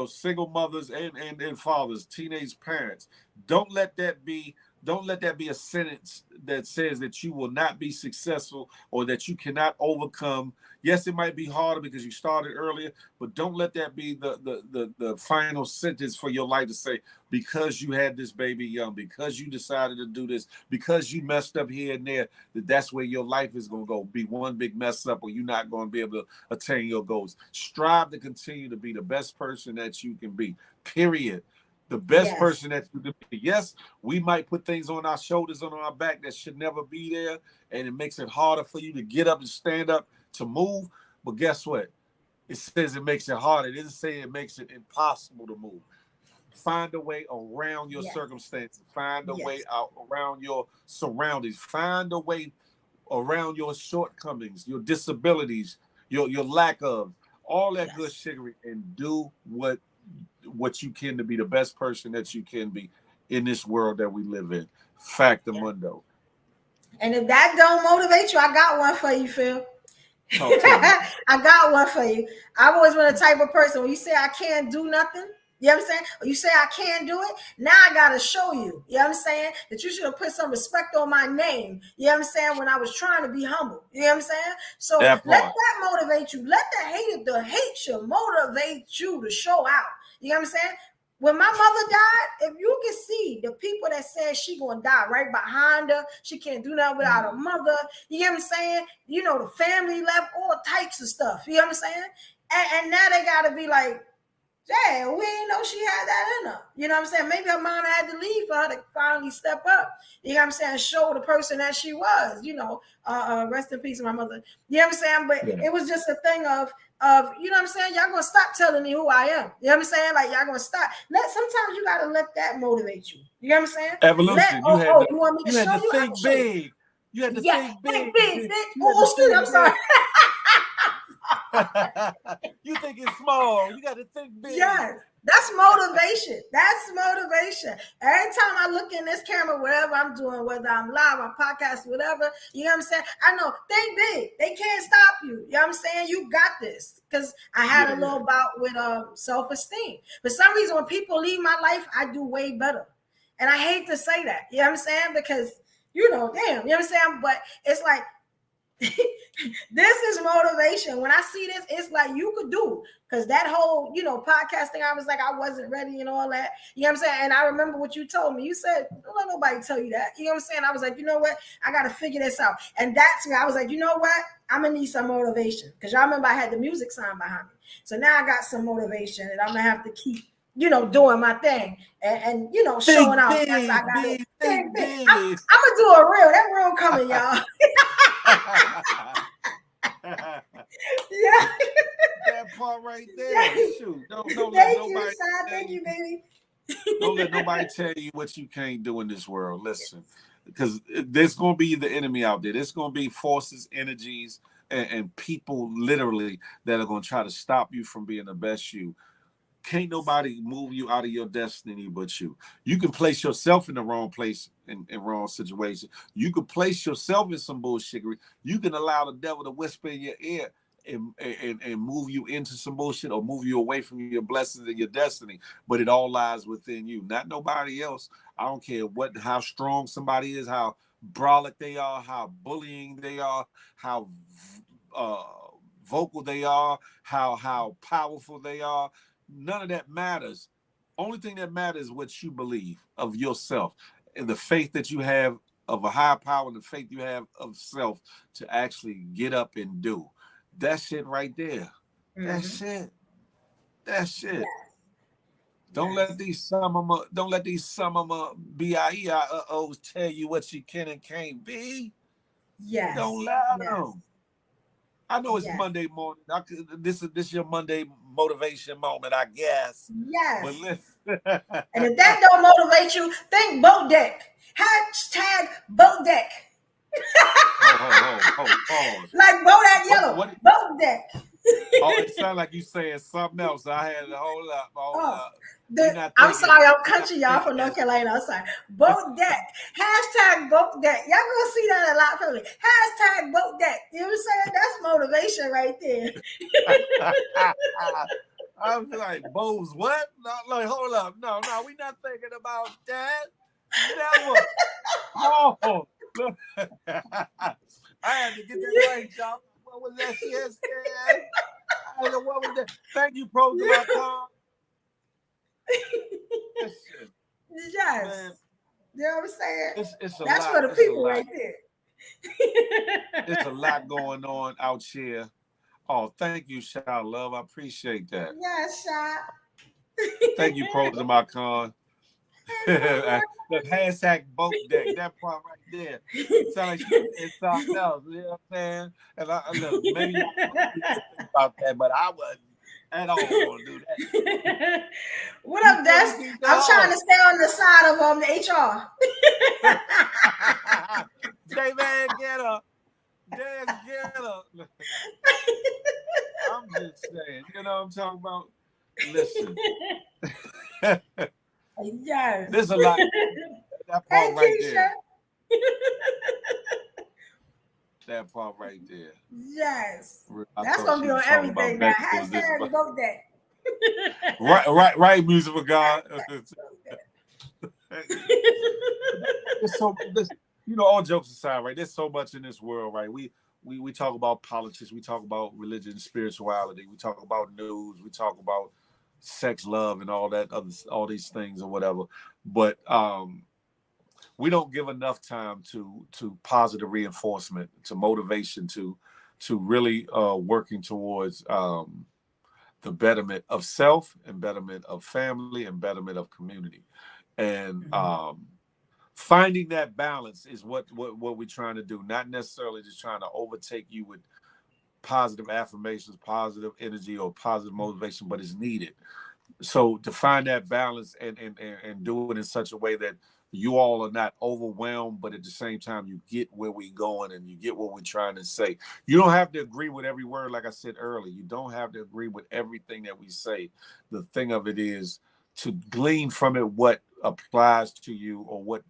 single mothers and fathers, teenage parents, don't let that be don't let that be a sentence that says that you will not be successful or that you cannot overcome. Yes, it might be harder because you started earlier, but don't let that be the final sentence for your life to say, because you had this baby young, because you decided to do this, because you messed up here and there, that's where your life is going to go. Be one big mess up, or you're not going to be able to attain your goals. Strive to continue to be the best person that you can be, period. The best Yes. person that you can be. Yes, we might put things on our shoulders, on our back that should never be there, and it makes it harder for you to get up and stand up to move. But guess what? It says it makes it harder. It doesn't say it makes it impossible to move. Find a way around your Yes. circumstances. Find a way Yes. out around your surroundings. Find a way around your shortcomings, your disabilities, your lack of all that good Yes. sugar, and do what you can to be the best person that you can be in this world that we live in. Yeah. Factamundo. And if that don't motivate you, I got one for you, Phil. Talk to me. I got one for you. I've always been the type of person when you say I can't do nothing, You know what I'm saying? Or you say I can't do it. Now I gotta show you. You know what I'm saying? That you should have put some respect on my name. You know what I'm saying? When I was trying to be humble. You know what I'm saying? So That let part. that motivate you. Let the hate should motivate you to show out. You know what I'm saying? When my mother died, if you can see the people that said she gonna die right behind her, she can't do nothing without her mother. You know what I'm saying? You know, the family left all types of stuff. You know what I'm saying? And now they gotta be like, yeah, we didn't know she had that in her. You know what I'm saying? Maybe her mom had to leave for her to finally step up. You know what I'm saying? Show the person that she was. You know, rest in peace, my mother. You know what I'm saying? But it was just a thing of you know what I'm saying? Y'all gonna stop telling me who I am. You know what I'm saying? Like y'all gonna stop. Sometimes you gotta let that motivate you. You know what I'm saying? Evolution. You had You want me to show to you? I can think show you. big. You had to Yeah, think think big. big, bitch. You had Oh, to excuse me, I'm think sorry. big. You think it's small. You got to think big. Yes, that's motivation. That's motivation. Every time I look in this camera, whatever I'm doing, whether I'm live, I'm podcast, whatever, you know what I'm saying? I know, think big. They can't stop you. You know what I'm saying? You got this. Because I had a little bout with self-esteem. For some reason, when people leave my life, I do way better. And I hate to say that. You know what I'm saying? Because, you know, damn, you know what I'm saying? But it's like, this is motivation. When I see this, it's like you could do, because that whole, you know, podcasting, I was like, I wasn't ready and all that. You know what I'm saying? And I remember what you told me. You said, don't let nobody tell you that. You know what I'm saying? I was like, you know what? I got to figure this out. And that's me. I was like, you know what? I'm going to need some motivation. Because y'all remember I had the music sign behind me. So now I got some motivation and I'm going to have to keep, you know, doing my thing and you know, showing Think out. Yes, I big, got it. big, Think think big. big. I'm going to do a reel. That reel coming, y'all. Yeah. That part right there. Yes. Shoot. Don't let Thank you, nobody son. tell Thank you. you, baby. Don't let nobody tell you what you can't do in this world. Listen, because there's going to be the enemy out there. There's going to be forces, energies, and people literally that are going to try to stop you from being the best you. Can't nobody move you out of your destiny but you. You can place yourself in the wrong place in wrong situation. You can place yourself in some bullshittery. You can allow the devil to whisper in your ear and move you into some bullshit or move you away from your blessings and your destiny. But it all lies within you, not nobody else. I don't care how strong somebody is, how brolic they are, how bullying they are, how uh, vocal they are, how powerful they are. None of that matters. Only thing that matters is what you believe of yourself and the faith that you have of a higher power and the faith you have of self to actually get up and do. That's it right there. That's it. That's it. Don't Yes. let these some BIEIOs tell you what you can and can't be. Don't Yes. let Yes. them. I know it's Yes. Monday morning. This is your Monday motivation moment, I guess. But Yes. listen. And if that don't motivate you, think boat deck. Hashtag boat deck. Pause. Like boat at What? yellow. What? Boat deck. Oh, it sounded like you saying something else. I had to hold Oh, up. We not I'm thinking. sorry, I'm We not country, y'all from thinking North as. Carolina. I'm sorry. Boat deck. Hashtag boat deck. Y'all gonna see that a lot from me. Hashtag boat deck. You know what I'm saying? That's motivation right there. I was like, Bose, what? Not like, hold up. No, we not thinking about that. Never. Oh, look. I had to get that right, y'all. What was that she had said? What was that? Thank you, pros of my con. Listen, man, Yes. You know what I'm saying? it's a That's lot. for the It's a people lot. right there. It's a lot going on out here. Oh, thank you, Shy Love. I appreciate that. Yes, shot. Thank you, pros of my con. The hashtag boat deck, that part right there. Sound like she said something else. You know what I'm saying? And I look, maybe y'all think about that, but I wasn't at all going to do that. What You up, feel Des? me, big I'm trying dog? to stay on the side of the HR. J-Man, get her. Dad, get her. I'm just saying, you know what I'm talking about? Listen. Yes. There's a lot. That Hey, part right Keisha. there. That part right there. Yes. I That's thought gonna she be on was talking about everything now. vegetables. Hashtag vote that. Right, music for God. There's all jokes aside, right? There's so much in this world, right? We talk about politics, we talk about religion, spirituality, we talk about news, we talk about sex, love, and all these things or whatever. But we don't give enough time to positive reinforcement, to motivation, to really working towards the betterment of self and betterment of family and betterment of community. And finding that balance is what we're trying to do, not necessarily just trying to overtake you with positive affirmations, positive energy, or positive motivation, but it's needed. So to find that balance and do it in such a way that you all are not overwhelmed, but at the same time you get where we're going and you get what we're trying to say. You don't have to agree with every word, like I said earlier. You don't have to agree with everything that we say. The thing of it is to glean from it what applies to you or what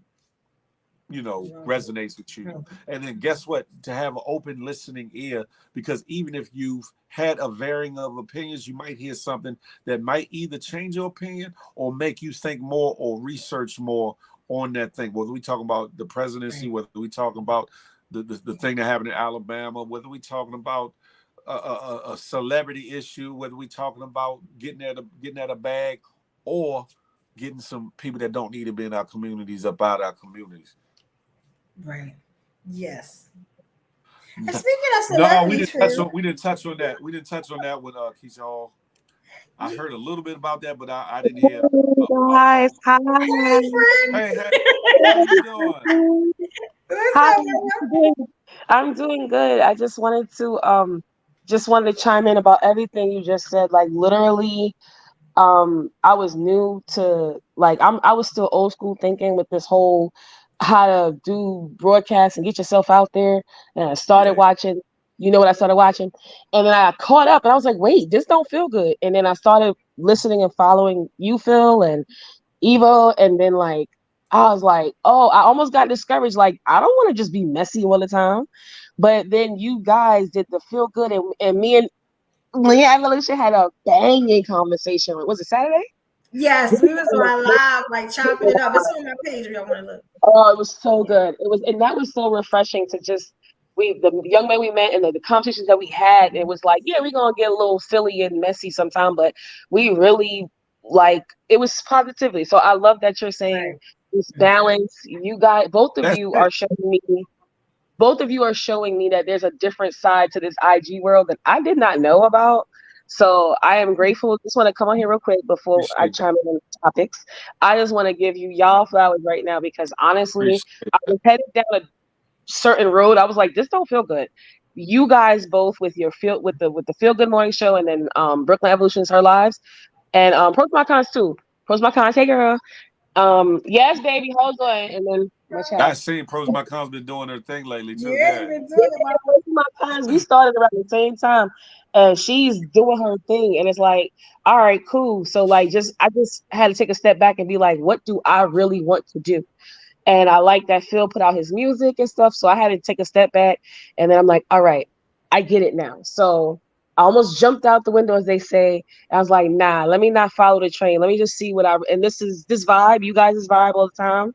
resonates with you. And then guess what? To have an open listening ear, because even if you've had a varying of opinions, you might hear something that might either change your opinion or make you think more or research more on that thing. Whether we talking about the presidency, whether we talking about the thing that happened in Alabama, whether we talking about a celebrity issue, whether we talking about getting at a bag, or getting some people that don't need to be in our communities up out our communities. Right. Yes. And speaking of No, celebrities, we didn't touch on that. We didn't touch on that with Keisha Hall. I heard a little bit about that, but I didn't hear. Guys, hi. hey friend, Hey, how you doing? what's Hi. up, man? I'm doing good. I just wanted to chime in about everything you just said. Like literally, I was new to I was still old school thinking with this whole how to do broadcast and get yourself out there. And I started Yeah. watching, you know what I started watching? And then I caught up and I was like, wait, this don't feel good. And then I started listening and following you, Phil, and Evo, and then I was like, oh, I almost got discouraged. Like, I don't want to just be messy all the time. But then you guys did the feel good, and me and Leah and Alicia had a banging conversation. Was it Saturday? Yes, we was on live, like chopping it up. It's on my page if y'all want to look. Oh, it was so Yeah. good. It was, and that was so refreshing to just the young man we met and the conversations that we had. It was like, yeah, we're gonna get a little silly and messy sometime, but we really it was positively. So I love that you're saying Right. this balance. You guys, That's it. both of you are showing me that there's a different side to this IG world that I did not know about. So I am grateful. Just want to come on here real quick before I Appreciate that. chime in on the topics. I just want to give you y'all flowers right now because honestly, Appreciate I that. was headed down a certain road. I was like, this don't feel good. You guys both with your with the Feel Good Morning Show and then Brooklyn Evolutions Her Lives and Pros My Cons too. Pros My Cons, hey girl. Yes, baby, hold on. And then my I child. seen Pros My Cons been doing her thing lately too. Yeah, you Yeah. been Yeah, doing about both of my times we started around the same time, and she's doing her thing, and it's like, all right, cool. So I just had to take a step back and be like, what do I really want to do? And I like that Phil put out his music and stuff, so I had to take a step back, and then I'm like, all right, I get it now. So I almost jumped out the window, as they say. I was like, nah, let me not follow the train. Let me just see what I. And this is this vibe, you guys' vibe all the time.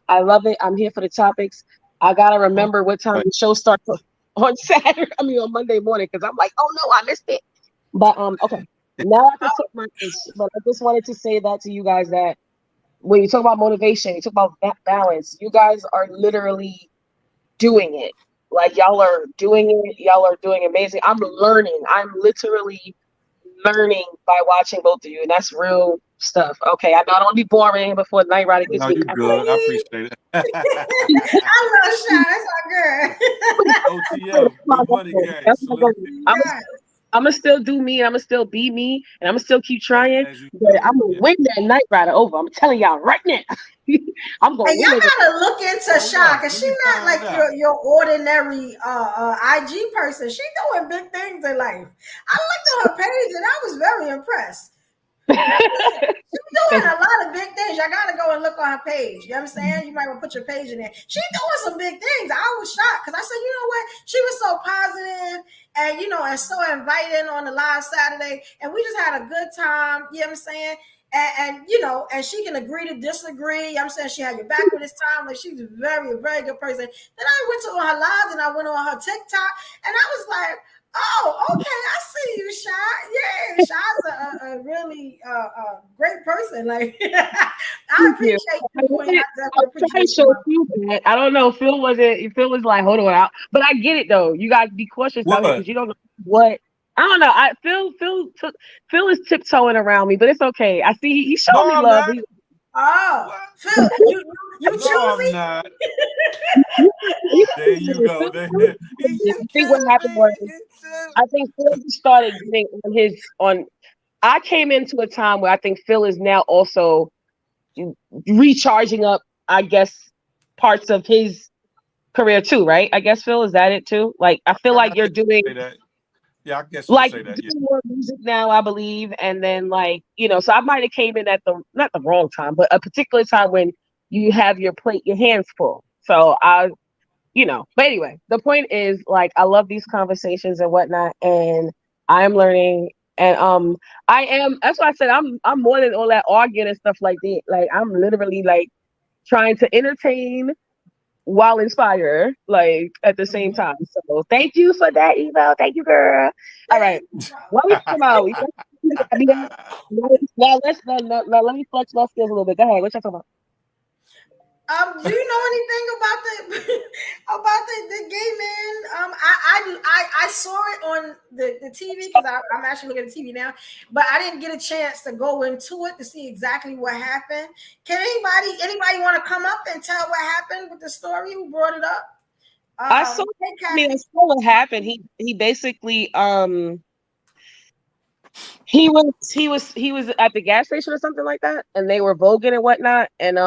I love it. I'm here for the topics. I gotta Well, remember what time the show starts on Saturday. I mean on Monday morning because I'm like, oh no, I missed it. But okay, now I can take my. But I just wanted to say that to you guys that when you talk about motivation, you talk about that balance. You guys are literally doing it. Like y'all are doing it. Y'all are doing amazing. I'm learning. I'm literally learning by watching both of you, and that's real stuff. Okay, I know I don't want to be boring before Night Rider gets no, me you cracked. good. I appreciate it. I love Sean. That's our girl. OTM, good money gang. Salute. I'm Yes. I'm gonna still do me, and I'm gonna still be me, and I'm gonna still keep trying. As you But should. I'm gonna Yeah. win that Night Rider over. I'm telling y'all right now. I'm gonna And win it. y'all gotta look into Oh Sean yeah. because Let she me not find like out. your ordinary IG person. She doing big things in life. I looked on her page and I was very impressed. Doing a lot of big things. Y'all gotta go and look on her page. You know what I'm saying? You might want to put your page in there. She doing some big things. I was shocked because I said, you know what? She was so positive and and so inviting on the live Saturday, and we just had a good time. You know what I'm saying? And she can agree to disagree. You know what I'm saying? She had your back with this time. Like she's a very, very good person. Then I went to on her lives and I went on her TikTok and I was like, oh, okay, I see you, Shy. Yeah, Shy's a really great person. Like, I Thank you. appreciate you, Queen. I I definitely was trying to appreciate you, show my Phil that. I don't know. Phil was like, hold on out. But I get it though. You gotta be cautious out here What? because you don't know what. I don't know. Phil is tiptoeing around me, but it's okay. I see he showed me No, I'm love. not. Oh, What? Phil, you No, I'm choosy? not. He There you go. Phil There. showed me. You I think what can't happened be. was I think Phil just started getting on his on. I came into a time where I think Phil is now also recharging up. I guess parts of his career too, right? I guess Phil, is that it too? Like I feel I like you're guess you doing could say that. Yeah, I guess you could like say that. Yeah. doing more music now, I believe, and then like so I might have came in at the not the wrong time, but a particular time when you have your hands full. So but anyway, the point is like I love these conversations and whatnot, and I am learning, and I am. That's why I said I'm more than all that arguing and stuff like that. Like I'm literally like trying to entertain while inspire, like at the same time. So thank you for that email. Thank you, girl. All right. What we talking about? Now let me flex my skills a little bit. Go ahead. What y'all talking about? Do you know anything about the about the gay man? I saw it on the TV because I'm actually looking at the TV now, but I didn't get a chance to go into it to see exactly what happened. Can anybody want to come up and tell what happened with the story? Who brought it up? I saw. Hey, I mean, I Cassie. saw what happened. He basically he was at the gas station or something like that, and they were voguing and whatnot, and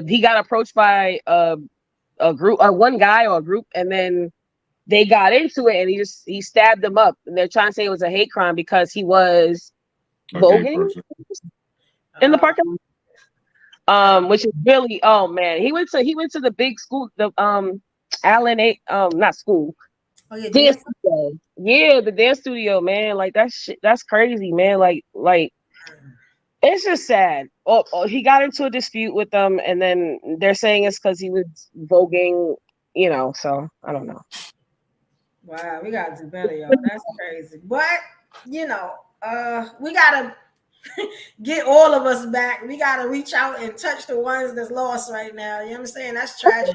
he got approached by a group or one guy or a group, and then they got into it, and he stabbed them up, and they're trying to say it was a hate crime because he was A gay voguing person. in the Uh, parking lot. Which is really, oh man, he went to the big school, the Allen A not school, oh, yeah, dance dance. studio. Yeah, the dance studio, man. Like that shit, that's crazy, man. Like it's just sad. He got into a dispute with them, and then they're saying it's because he was voguing, So I don't know. Wow, we gotta do better, y'all. That's crazy. But we gotta get all of us back. We gotta reach out and touch the ones that's lost right now. You know what I'm saying? That's tragic.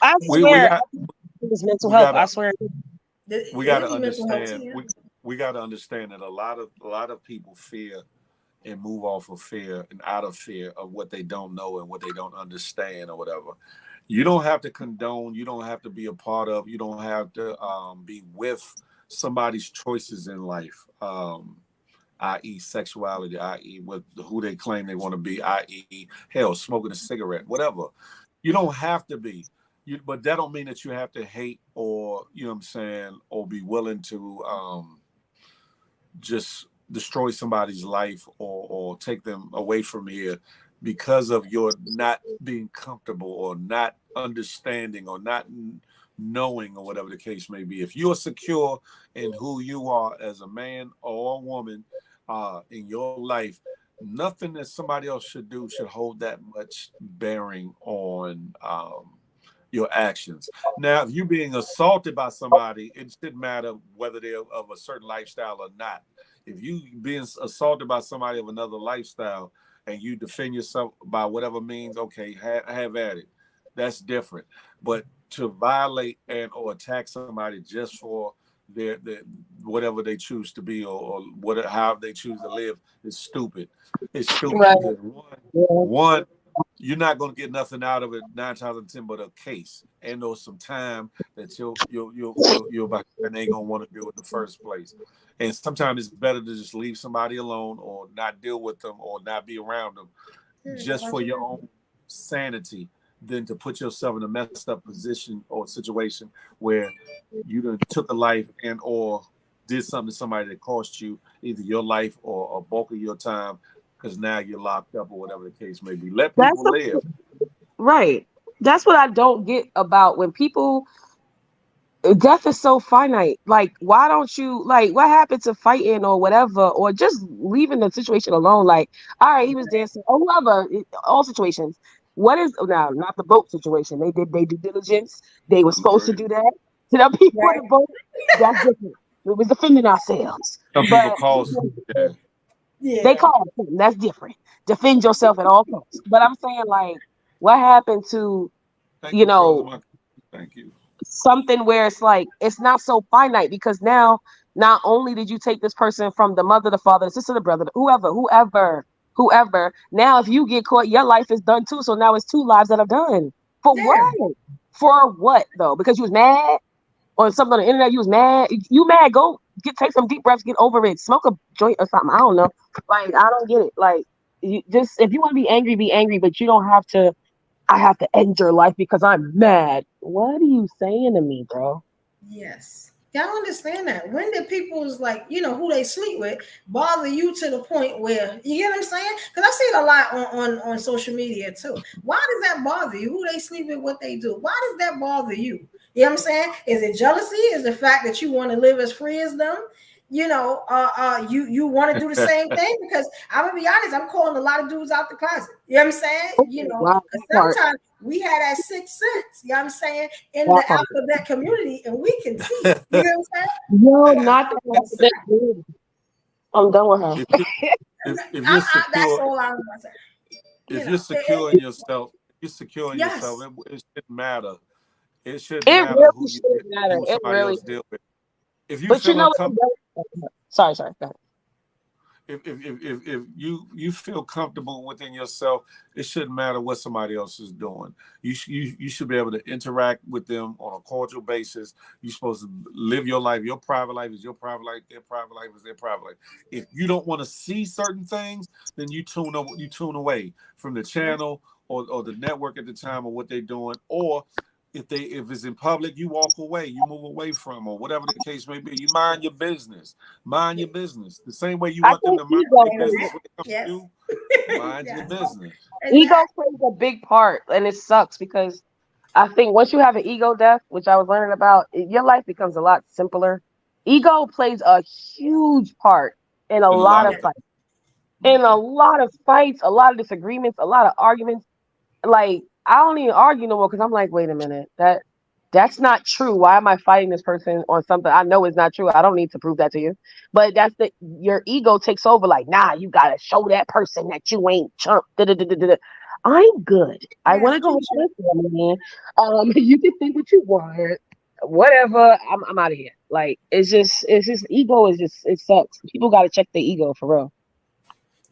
I We swear, got it's mental we health. I gotta swear. we It gotta be mental health understand. too. We gotta understand that a lot of people fear and move off of fear and out of fear of what they don't know and what they don't understand or whatever. You don't have to condone. You don't have to be a part of. You don't have to be with somebody's choices in life. I.e., sexuality, i.e., with who they claim they want to be, i.e., hell, smoking a cigarette, whatever. You don't have to be. But that don't mean that you have to hate or what I'm saying, or be willing to just destroy somebody's life or take them away from here because of your not being comfortable or not understanding or not knowing or whatever the case may be. If you're secure in who you are as a man or a woman in your life, nothing that somebody else should do should hold that much bearing on your actions. Now, if you're being assaulted by somebody, it shouldn't matter whether they're of a certain lifestyle or not. If you being assaulted by somebody of another lifestyle and you defend yourself by whatever means, okay, have at it. That's different. But to violate and or attack somebody just for their whatever they choose to be or whatever how they choose to live is stupid. It's stupid Right. because Yeah. one you're not going to get nothing out of it 9 times out of 10 but a case and or some time that you'll and ain't gonna want to do in the first place. And sometimes it's better to just leave somebody alone or not deal with them or not be around them just for your own sanity than to put yourself in a messed up position or situation where you done took a life and or did something to somebody that cost you either your life or a bulk of your time, because now you're locked up or whatever the case may be. Let That's people live. right. That's what I don't get about when people death is so finite. Like, why don't you like what happened to fighting or whatever, or just leaving the situation alone? Like, all right, he was dancing, or whoever, all situations. What is now not the boat situation? They did they due diligence. They were supposed to Right. do that to the people in Right. the boat. That's different. We was defending ourselves, Some but people call. Yeah. they Yeah. call it. That's different. Defend yourself at all costs. But I'm saying, like, what happened to Thank you you for closing know my. Thank you. something where it's like it's not so finite because now not only did you take this person from the mother, the father, the sister, the brother, whoever. Now if you get caught, your life is done too. So now it's two lives that are done. For what? Yeah. For what though? Because you was mad or something on the internet. You was mad. You mad? Go take some deep breaths. Get over it. Smoke a joint or something. I don't know. Like I don't get it. Like you just if you want to be angry, be angry. But you don't have to. I have to end your life because I'm mad. What are you saying to me, bro? Yes. Y'all understand that. When did people's like, who they sleep with bother you to the point where you get what I'm saying? Because I see it a lot on social media too. Why does that bother you? Who they sleep with, what they do? Why does that bother you? You know what I'm saying? Is it jealousy? Is the fact that you want to live as free as them? You want to do the same thing? Because I'm gonna be honest, I'm calling a lot of dudes out the closet. You know what I'm saying? Oh, wow, Because that part, sometimes we had that sixth sense, you know what I'm saying, in the that part. alphabet community, and we can see. You know what I'm saying? Yo, not the That's alphabet dude. I'm done with if her. you if you're that's secure, all I'm gonna say. if you're secure in yourself, you're secure in yourself. Yes, It shouldn't matter. It shouldn't It matter really shouldn't matter. who It somebody really, else deal with. If you but you feel know what? uncomfortable, Sorry. Go ahead. if you feel comfortable within yourself, it shouldn't matter what somebody else is doing. You should be able to interact with them on a cordial basis. You're supposed to live your life. Your private life is your private life. Their private life is their private life. If you don't want to see certain things, then you tune away from the channel or the network at the time or what they're doing. Or if it's in public, you walk away, you move away from, or whatever the case may be. You mind your business. Mind your business. The same way you I want them think to mind ego their plays business when it comes to yes, you, mind your yes, business. ego exactly. plays a big part, and it sucks because I think once you have an ego death, which I was learning about, your life becomes a lot simpler. Ego plays a huge part in a In a lot lot of of Yes, things. fights, in a lot of fights, a lot of disagreements, a lot of arguments. Like I don't even argue no more because I'm like, wait a minute, that's not true. Why am I fighting this person on something I know is not true? I don't need to prove that to you. But that's your ego takes over. Like, nah, you gotta show that person that you ain't chump. Da-da-da-da-da. I'm good. I want yes, to go home teacher. with family. You can think what you want. Whatever. I'm out of here. Like, it's just ego is just it sucks. People gotta check their ego for real.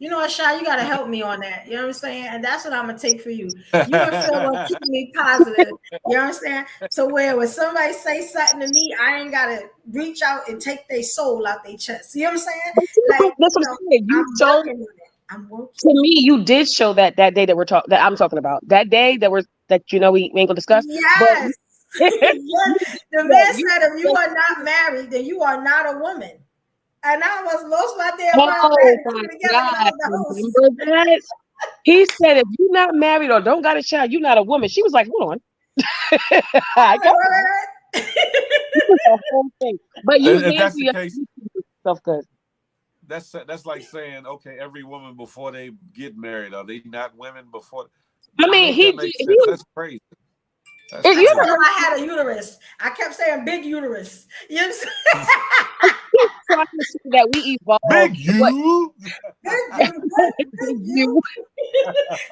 You know what, Shy? You got to help me on that. You know what I'm saying? And that's what I'm going to take for you. You and Phil going to keep me positive. You know what I'm saying? So where when somebody say something to me, I ain't got to reach out and take their soul out their chest. You know what I'm saying? But see, Like, that's what I'm saying. You I'm showed working on it. I'm working. to me, you did show that day that I'm talking about. That day that we ain't gonna discuss. But Yes. you, Yes. The yeah, man said if you are not married, then you are not a woman. And I almost lost my damn mind. I oh had to my put it together because I God, was the host. remember that? He said if you're not married or don't got a child, you're not a woman. She was like, hold on. I I was got like, that. wait, wait, wait. This is the whole thing. But you If did that's do the your case, stuff good. that's like saying, okay, every woman before they get married, are they not women before? I mean, Make that make he sense. was That's crazy. That's I you told crazy. ever him I had a uterus. I kept saying big uterus. You know what I'm saying? heard trying to say that we evolved Big what you. Big you, big you you.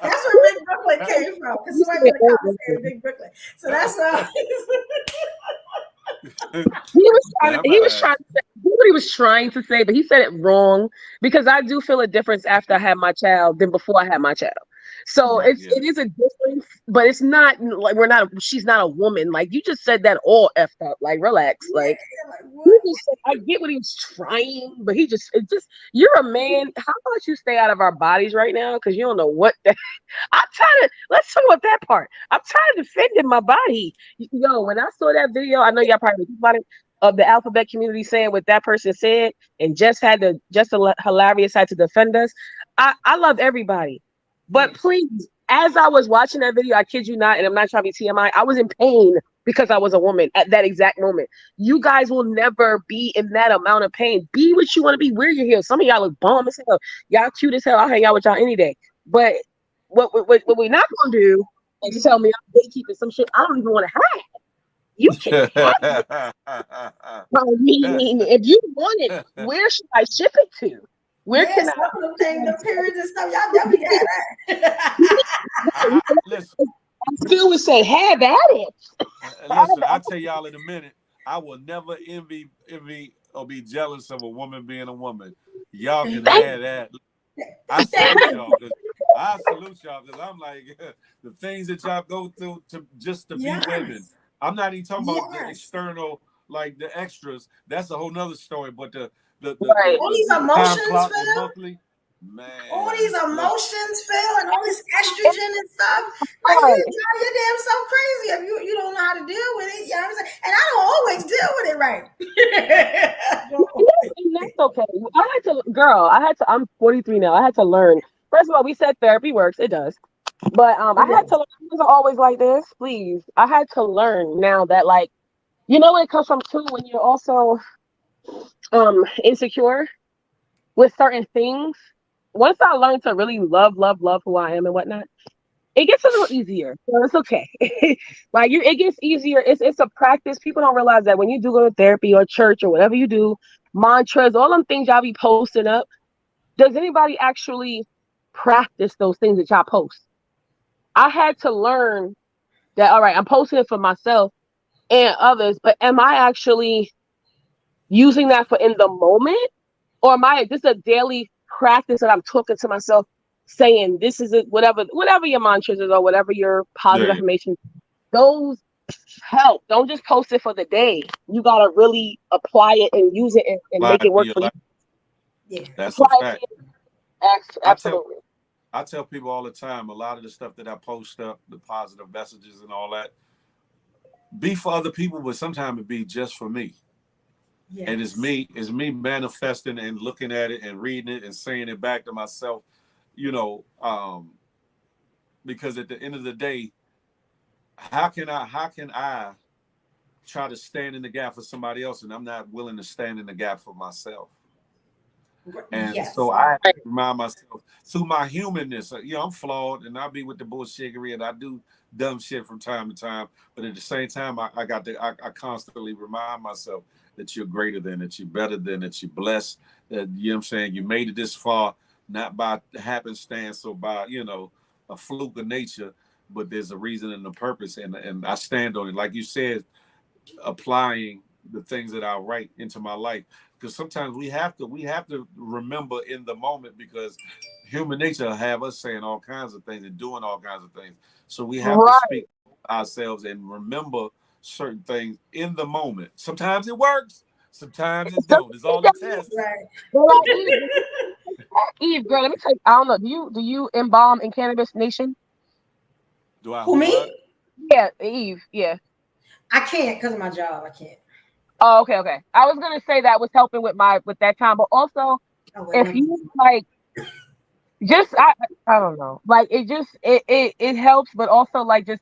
That's where Big Brooklyn came from. Because you somebody said in the comments everything. said Big Brooklyn. So that's why. Yeah, I'm He about to was trying ask. to say what he was trying to say, but he said it wrong because I do feel a difference after I had my child than before I had my child. So Right. Yeah. it is a difference, but it's not like she's not a woman. Like you just said that all effed up. Like relax. Yeah. Like Like, he what? just said, I get what he was trying, but you're a man. How about you stay out of our bodies right now? Because you don't know what I'm tired of. Let's talk about that part. I'm tired of defending my body. Yo, when I saw that video, I know y'all probably think about it. of the alphabet community saying what that person said and just a hilarious side to defend us. I love everybody. But Yeah. please, as I was watching that video, I kid you not, and I'm not trying to be TMI, I was in pain because I was a woman at that exact moment. You guys will never be in that amount of pain. Be what you want to be. Wear your heels. Some of y'all look bomb as hell. Y'all cute as hell. I'll hang out with y'all any day. But what we're not gonna do is tell me I'm gatekeeping some shit I don't even want to have. You can have it. I mean, if you want it, where should I ship it to? Where Yeah, can I? some of them things, the periods and stuff, y'all definitely got that. Listen, I still would say, have at it. listen. I tell y'all in a minute. I will never envy or be jealous of a woman being a woman. Y'all can have that. I salute y'all. Because I'm like the things that y'all go through to just to be women. Yes. I'm not even talking about the Yes. external, like the extras. That's a whole nother story. But Right. All these the time emotions, clock, the Phil. monthly, man. All these Listen, emotions, Phil, and all this estrogen and stuff. Like Right. you drive your damn self crazy if you don't know how to deal with it. You know what I'm saying? And I don't always deal with it right. I don't always. And that's okay. I'm 43 now. I had to learn. First of all, we said therapy works. It does. But I It had to does. learn. It wasn't always like this. Please. I had to learn now that, like, you know what it comes from too when you're also insecure with certain things. Once I learned to really love who I am and whatnot, it gets a little easier. So it's okay. Like it gets easier. It's a practice. People don't realize that when you do go to therapy or church or whatever you do, mantras, all them things y'all be posting up. Does anybody actually practice those things that y'all post? I had to learn that. All right, I'm posting it for myself and others, but am I actually using that for in the moment, or am I this a daily practice that I'm talking to myself, saying this is it, whatever your mantras is or whatever your positive yeah, affirmations, those help. Don't just post it for the day. You gotta really apply it and use it and apply make it to work your for you. life. Yeah. That's Apply a it fact. to you. I tell Absolutely. I tell people all the time. A lot of the stuff that I post up, the positive messages and all that, be for other people, but sometimes it be just for me. And Yes. it's me manifesting and looking at it and reading it and saying it back to myself, you know, because at the end of the day, how can I try to stand in the gap for somebody else and I'm not willing to stand in the gap for myself? And so Yes. I have to Right. remind myself through my humanness, I'm flawed and I'll be with the bullshittery and I do dumb shit from time to time. But at the same time, I constantly remind myself that you're greater than, that you're better than, that you're blessed, that, you know what I'm saying, you made it this far, not by happenstance or by, a fluke of nature, but there's a reason and a purpose. And I stand on it. Like you said, applying the things that I write into my life, because sometimes we have to remember in the moment, because human nature have us saying all kinds of things and doing all kinds of things, so we have to Right. speak ourselves and remember certain things in the moment. Sometimes it works, sometimes it don't. It's all a test. Right. They're like, Eve, girl, let me tell you, I don't know. Do you embalm in Cannabis Nation? Do I Who, who what? me? Yeah, Eve. Yeah. I can't because of my job. I can't. Oh, okay, okay. I was gonna say that was helping with that time, but also I would if never. you like just I don't know, like it helps, but also like just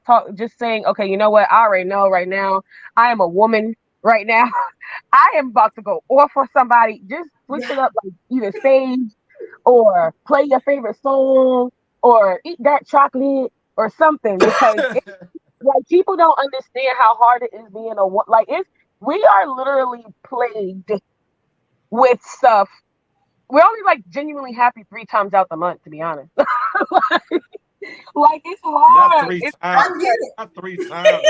saying, okay, you know what, I already know right now I am a woman right now. I am about to go off for somebody. Just switch Yeah. it up, like either stage or play your favorite song or eat that chocolate or something, because like people don't understand how hard it is being a like it's we are literally plagued with stuff. We're only like genuinely happy 3 times out the month, to be honest. Like it's Not hard. three It's I times. get hard. it. Not 3 times.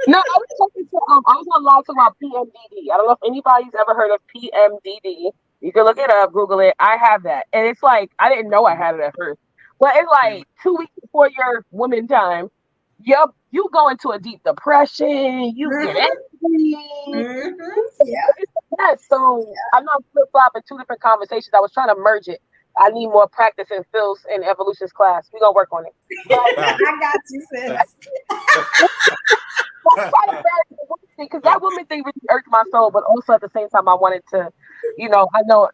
No, I was talking to I was on live talking about PMDD. I don't know if anybody's ever heard of PMDD. You can look it up, Google it. I have that, and it's like I didn't know I had it at first, but it's like 2 weeks before your woman time, you go into a deep depression. You get Mm-hmm. angry. Mm-hmm. Yeah. It's that. So I'm not flip flopping 2 different conversations. I was trying to merge it. I need more practice in Phil's and Evolution's class. We're gonna work on it. But I got you, sis. try to merge the woman thing, because that woman thing really irked my soul, but also at the same time, I wanted to, I know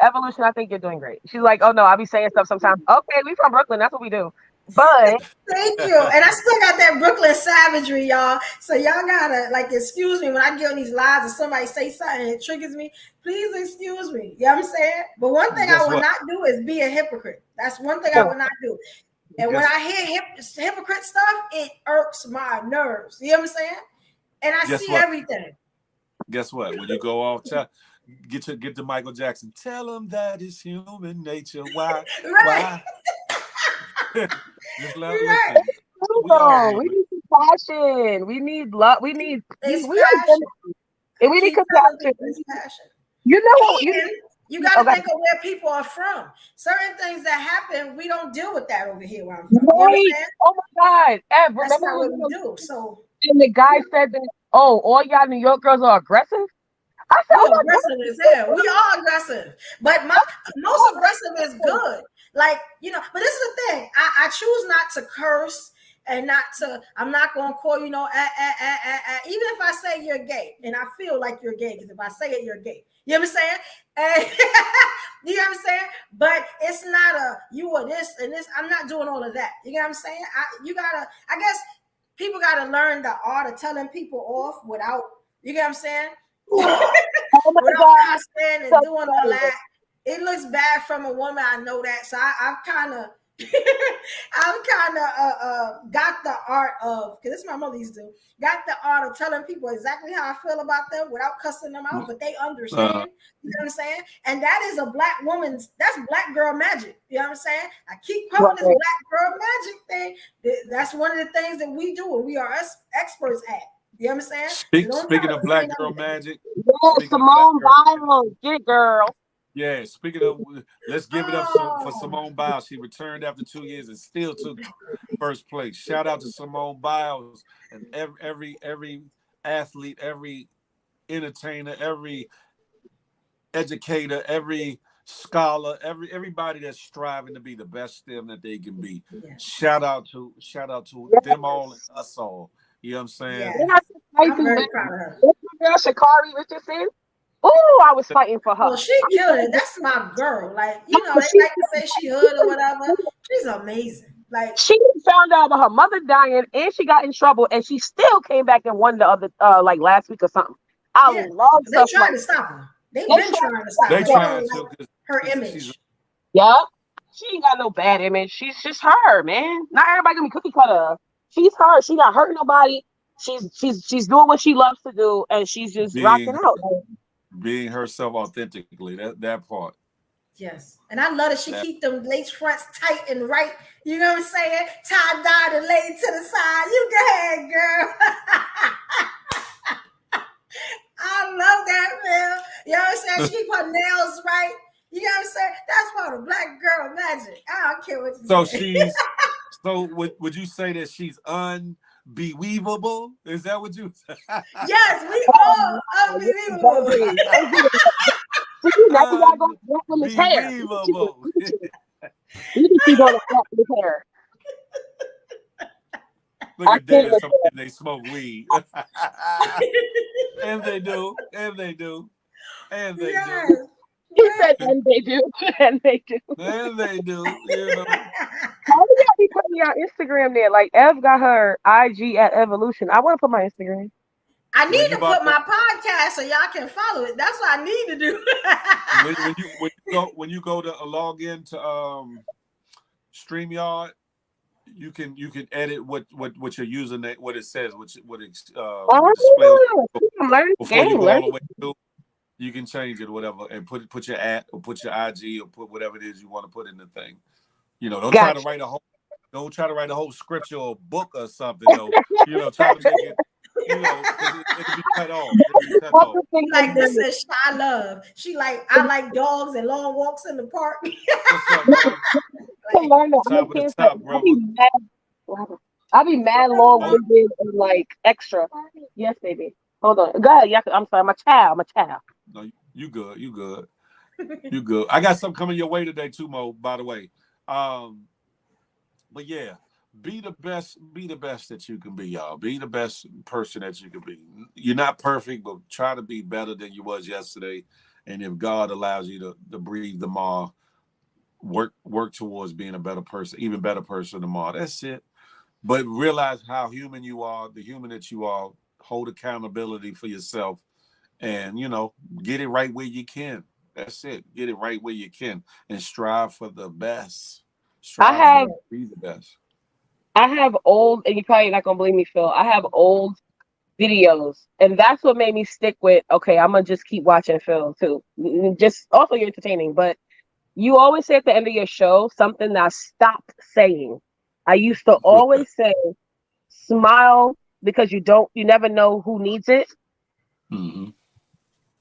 Evolution. I think you're doing great. She's like, oh no, I be saying stuff sometimes. Okay, we from Brooklyn. That's what we do. But Thank you. And I still got that Brooklyn savagery, y'all. So y'all gotta excuse me when I get on these lives and somebody say something and it triggers me. Please excuse me. You know what I'm saying? But one thing I will not do is be a hypocrite. That's one thing I will not do. And when I hear hypocrite stuff, it irks my nerves. You know what I'm saying? And I see everything. Guess what? When you go off, get to Michael Jackson. Tell him that it's human nature. Why? Why? Just listen. We need compassion. We need love. We need passion. And we need compassion. You know what? You got to think of where people are from. Certain things that happen, we don't deal with that over here where I'm from. Right. You know what I'm saying? Oh my God. That's not what we do. So, and the guy said that, all y'all New York girls are aggressive. I said, aggressive as hell. We are aggressive. But most aggressive is good. But this is the thing. I choose not to curse and I'm not going to call, even if I say you're gay and I feel like you're gay, because if I say it, you're gay. You know what I'm saying? And, you know what I'm saying? But it's not you or this and this. I'm not doing all of that. You know what I'm saying? I guess people got to learn the art of telling people off without, you know what I'm saying? Without cussing and doing all that. It looks bad from a woman. I know that. So I've kind of got the art of, because this is my mother used to, got the art of telling people exactly how I feel about them without cussing them out, but they understand. You know what I'm saying? And that is that's black girl magic. You know what I'm saying? I keep calling this black girl magic thing. That's one of the things that we do and we are experts at. You know what I'm saying? Speaking of black girl magic. Simone Biles, get girl. Yeah, speaking of, let's give it up for Simone Biles. She returned after 2 years and still took first place. Shout out to Simone Biles and every athlete, every entertainer, every educator, every scholar, everybody that's striving to be the best them that they can be. Yeah. Shout out to them all and us all. You know what I'm saying? Yeah. I'm very proud of her. Girl, Sha'Carri Richardson. Oh, I was fighting for her. Well, she killed it. That's my girl. They like to say she hood or whatever. She's amazing. She found out about her mother dying, and she got in trouble, and she still came back and won the other, last week or something. I love stuff. They tried to stop her. They've been trying to stop her. They trying to her image. Yeah, she ain't got no bad image. She's just her, man. Not everybody gonna be cookie cutter. She's her. She not hurting nobody. She's doing what she loves to do, and she's just rocking out. Being herself authentically, that part. Yes. And I love that she keep them lace fronts tight and right. You know what I'm saying? Tie-dyed and laid to the side. You go ahead, girl. I love that, man. You know what I'm saying? She keep her nails right. You know what I'm saying? That's part of black girl magic. I don't care what you say. So would you say that she's unbelievable? Is that what you say? Yes, we all unbelievable. Unbelievable. You can keep on the black with hair. Look at that. They smoke weed. And they do. He said, and they do. And they do. You know. How do y'all be putting your Instagram there? Like Ev got her IG at Evolution. I want to put my Instagram. I need to put my podcast so y'all can follow it. That's what I need to do. when you go to log into StreamYard, you can edit what your username, what it says, what it display before you go all the way through. You can change it or whatever, and put your @ or put your IG or put whatever it is you want to put in the thing. You know, don't try to write a whole scripture or book or something. Though. You know, try to make it. You know, it'll be cut off. Like this is I love. She like I like dogs and long walks in the park. I'll be mad long-winded and like extra. Yes, baby. Hold on. Go ahead. I'm sorry. My child. No, you good. You good. I got something coming your way today too, Mo. By the way, but yeah, Be the best. Be the best that you can be, y'all. Be the best person that you can be. You're not perfect, but try to be better than you was yesterday. And if God allows you to breathe tomorrow, work towards being a better person, even better person tomorrow. That's it. But realize how human you are, the human that you are. Hold accountability for yourself, and get it right where you can. That's it. Get it right where you can, and strive for the best. I Strive for have Yeah. be the best. I have old, and you're probably not gonna believe me, Phil. I have old videos, and that's what made me stick with. Okay, I'm gonna just keep watching Phil too. Just also you're entertaining, but you always say at the end of your show something that I stopped saying. I used to What's that? always say, "Smile because you never know who needs it." Mm-hmm.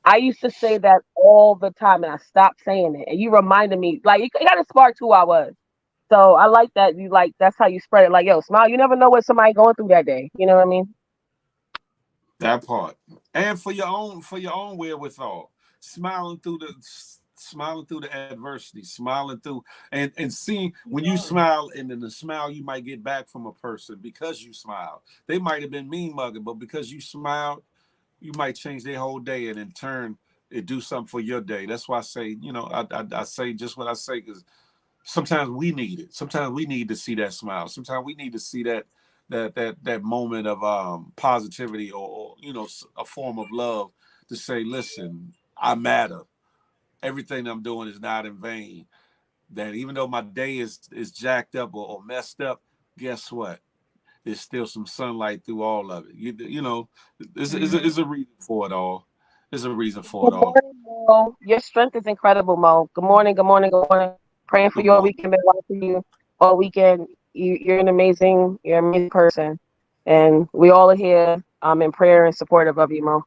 I used to say that all the time, and I stopped saying it. And you reminded me, like it kind of sparked who I was. So I like that you like that's how you spread it. Like, yo, smile. You never know what somebody going through that day. You know what I mean? That part, and for your own wherewithal, smiling through the adversity, smiling through, and seeing when you smile, and then the smile you might get back from a person because you smiled. They might have been mean mugging, but because you smiled, you might change their whole day, and in turn, it do something for your day. That's why I say, I say just what I say because sometimes we need it. Sometimes we need to see that smile. Sometimes we need to see that moment of positivity or a form of love to say, listen, I matter. Everything I'm doing is not in vain. That even though my day is jacked up or messed up, guess what? There's still some sunlight through all of it. Mhm. There's a reason for it all. There's a reason for it Good all. morning, Mo. Your strength is incredible, Mo. Good morning, good morning, good morning. Praying for Good you all morning. weekend. Been watching you all weekend. You're an amazing person, and we all are here. In prayer and supportive of you, Mo.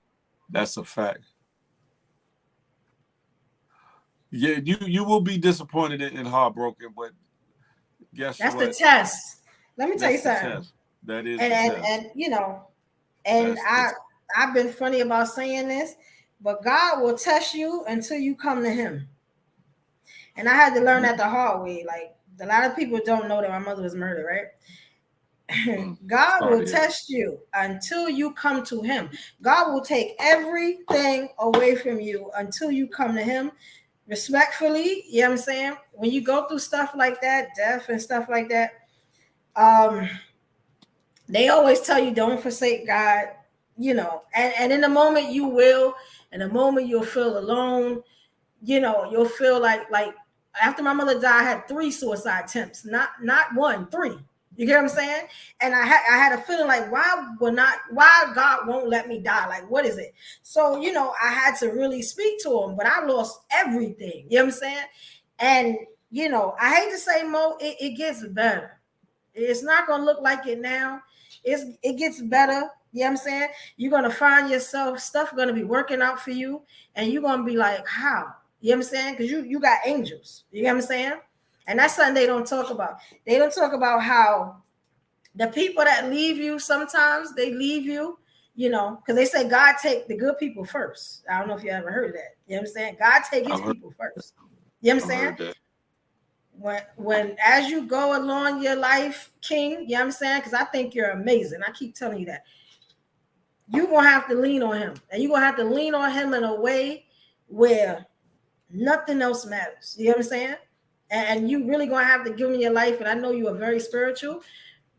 That's a fact. Yeah, you will be disappointed and heartbroken, but guess That's the what? test. Let me tell you That's the something. test. That is And the and test. and and That's the I've been funny about saying this, but God will test you until you come to Him. And I had to learn that the hard way. Like a lot of people don't know that my mother was murdered, right? God Sorry will to hear that. test you until you come to Him. God will take everything away from you until you come to Him respectfully. You know what I'm saying? When you go through stuff like that, death and stuff like that, um, they always tell you don't forsake God, and in the moment you will, in the moment you'll feel alone, you'll feel like after my mother died, I had 3 suicide attempts, not one, three. You get what I'm saying? And I had a feeling like why God won't let me die? Like, what is it? So, I had to really speak to him, but I lost everything. You know what I'm saying? And I hate to say, Mo, it gets better. It's not gonna look like it now. It gets better. You know what I'm saying? You're gonna find yourself, stuff gonna be working out for you, and you're gonna be like, how? You know what I'm saying? Because you got angels. You know what I'm saying? And that's something they don't talk about. They don't talk about how the people that leave you, sometimes they leave you, because they say God take the good people first. I don't know if you ever heard of that. You know what I'm saying? God take his I've heard. people first. You know what I'm I've saying? heard that. When as you go along your life, King, you know what I'm saying? Because I think you're amazing. I keep telling you that. You're gonna have to lean on him. And you're gonna have to lean on him in a way where nothing else matters. You know what I'm saying? And you really gonna have to give him your life. And I know you are very spiritual,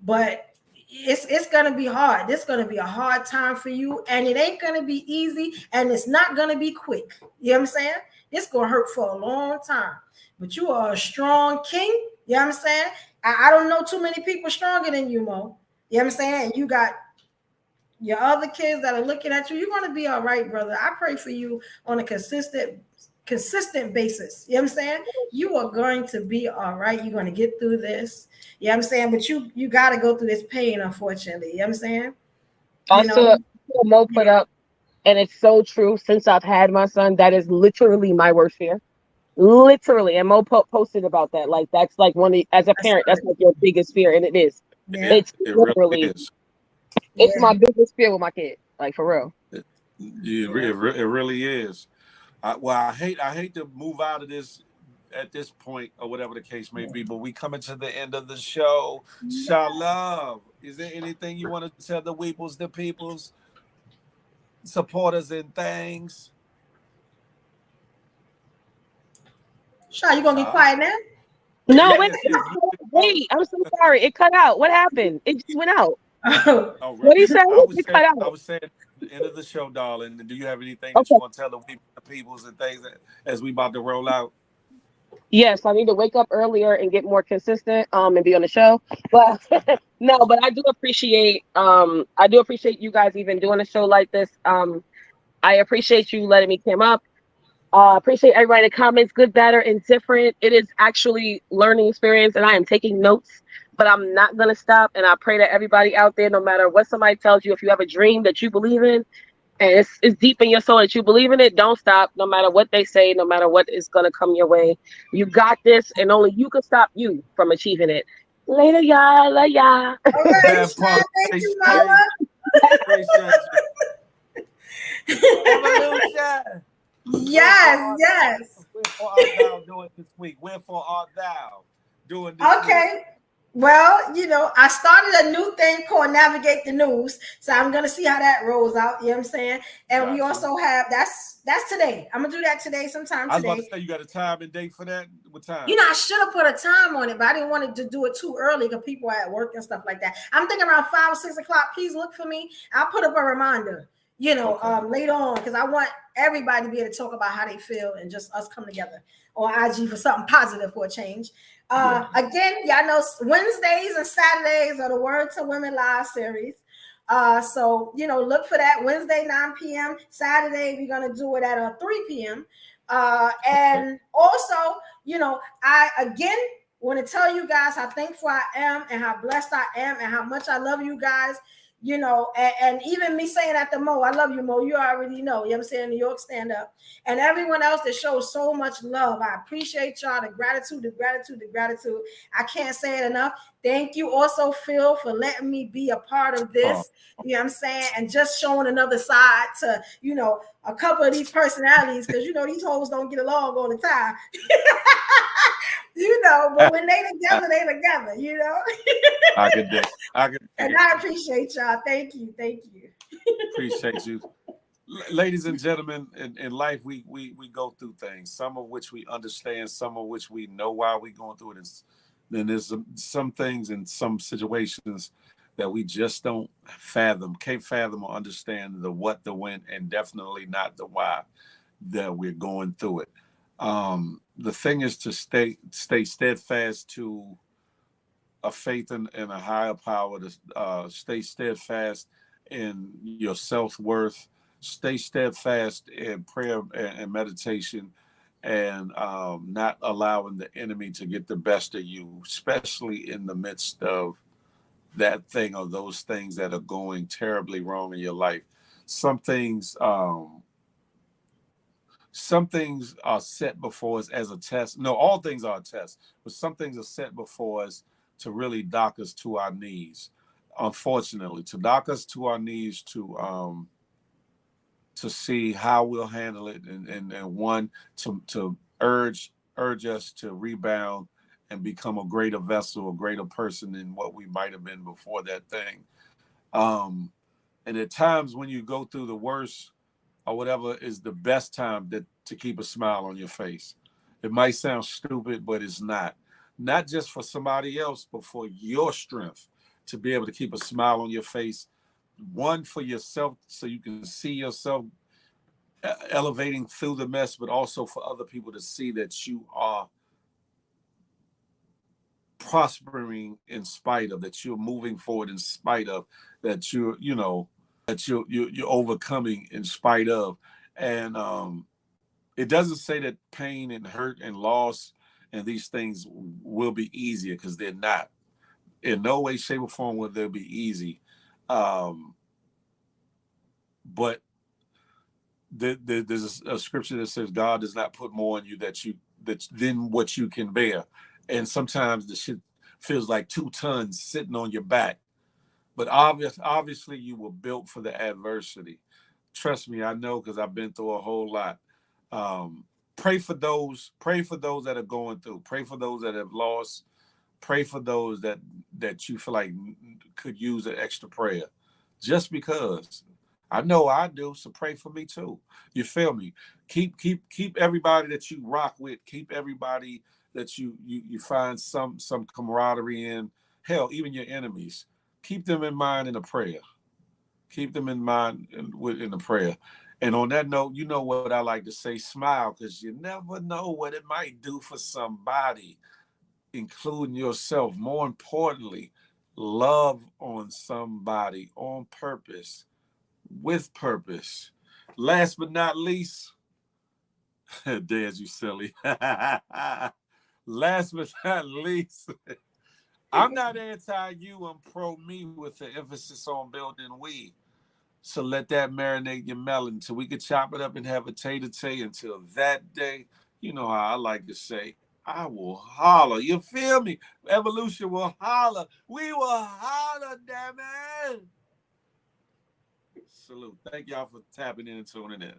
but it's gonna be hard. This gonna be a hard time for you, and it ain't gonna be easy, and it's not gonna be quick. You know what I'm saying? It's gonna hurt for a long time. But you are a strong king. You know what I'm saying? I don't know too many people stronger than you, Mo. You know what I'm saying? And you got your other kids that are looking at you. You're gonna be all right, brother. I pray for you on a consistent basis. You know what I'm saying? You are going to be all right. You're going to get through this. You know what I'm saying? But you got to go through this pain, unfortunately. You know what I'm saying? I You know? saw Mo put Yeah. up, and it's so true. Since I've had my son, that is literally my worst fear. Literally, and Mo posted about that. Like that's like as a That's parent, that's good. like your biggest fear, and it is. It Yeah. It's it really literally, is. it's Yeah. my biggest fear with my kid. Like for real. It really is. Well, I hate to move out of this at this point, or whatever the case may be. But we coming to the end of the show. Shalom. Is there anything you want to tell the weeples, the peoples, supporters, and things? Sha, you gonna get Huh? quiet now? No, wait, Yes, yes. wait. I'm so sorry. It cut out. What happened? It just went out. Oh, All right. What do you say? It cut I out. was saying the end of the show, darling. Do you have anything that you Okay. want to tell the peoples and things as we about to roll out? Yes, I need to wake up earlier and get more consistent and be on the show. But no, but I do appreciate you guys even doing a show like this. I appreciate you letting me come up. Appreciate everybody that comments, good, bad, or indifferent. It is actually learning experience, and I am taking notes. But I'm not gonna stop. And I pray that everybody out there, no matter what somebody tells you, if you have a dream that you believe in, and it's deep in your soul that you believe in it, don't stop. No matter what they say, no matter what is gonna come your way, you got this, and only you can stop you from achieving it. Later, y'all. Love y'all. all right, That Sha. part, Thank you, straight. Mama. Appreciate you. Evolution. Wherefore Yes, art yes. wherefore art thou doing this week? Wherefore art thou doing this week? Okay. Well, I started a new thing called Navigate the News. So I'm gonna see how that rolls out. You know what I'm saying? And we Got you. also have that's today. I'm gonna do that today, sometime I was about to today. say you got a time and date for that. What time? I should have put a time on it, but I didn't want to do it too early because people are at work and stuff like that. I'm thinking around 5 or 6 o'clock. Please look for me. I'll put up a reminder, Okay. later on, because I want everybody to be able to talk about how they feel and just us come together on IG for something positive for a change. Yeah. Again, y'all know Wednesdays and Saturdays are the Word to Women live series. So look for that Wednesday 9 p.m. Saturday we're gonna do it at 3 p.m. Okay. And also, I again want to tell you guys how thankful I am and how blessed I am and how much I love you guys. And even me saying at the Mo, I love you, Mo. You already know. You know what I'm saying? New York stand up. And everyone else that shows so much love. I appreciate y'all. The gratitude, the gratitude, the gratitude. I can't say it enough. Thank you also, Phil, for letting me be a part of Oh, this. You know what I'm saying? And just showing another side to, a couple of these personalities, because these hoes don't get along all the time. But when they together. I could dig. I could dig And it. I appreciate y'all. Thank you. Thank you. Appreciate you. Ladies and gentlemen, in life we go through things, some of which we understand, some of which we know why we're going through it. Then there's some things in some situations that we just don't fathom, can't fathom or understand the what, the when, and definitely not the why that we're going through it. The thing is to stay steadfast to a faith in a higher power, to stay steadfast in your self-worth, stay steadfast in prayer and meditation, and not allowing the enemy to get the best of you, especially in the midst of that thing or those things that are going terribly wrong in your life. Some things some things are set before us as a test. No, all things are a test, but some things are set before us to really dock us to our knees. Unfortunately, to dock us to our knees to see how we'll handle it, and one to urge us to rebound and become a greater vessel, a greater person than what we might have been before that thing. Um, and at times when you go through the worst or whatever is the best time to keep a smile on your face. It might sound stupid, but it's not. Not just for somebody else, but for your strength to be able to keep a smile on your face. One, for yourself, so you can see yourself elevating through the mess, but also for other people to see that you are prospering in spite of, that you're moving forward in spite of, that you're overcoming in spite of. And it doesn't say that pain and hurt and loss and these things will be easier, because they're not. In no way, shape, or form will they be easy. Um, but there's a scripture that says God does not put more on you that than what you can bear. And sometimes the shit feels like 2 tons sitting on your back. But obviously, you were built for the adversity. Trust me, I know, because I've been through a whole lot. Um, Pray for those that are going through. Pray for those that have lost. Pray for those that you feel like could use an extra prayer. Just because. I know I do, so pray for me too. You feel me? Keep everybody that you rock with, keep everybody that you find some camaraderie in. Hell, even your enemies. Keep them in mind in a prayer. Keep them in mind in the prayer. And on that note, you know what I like to say, smile, because you never know what it might do for somebody, including yourself. More importantly, love on somebody on purpose, with purpose. Last but not least, Daz, you silly. Last but not least, I'm not anti you, I'm pro me with the emphasis on building we. So let that marinate your melon until we can chop it up and have a tay-to-tay. Until that day, you know how I like to say, I will holler. You feel me? Evolution will holler. We will holler, damn it. Salute. Thank y'all for tapping in and tuning in.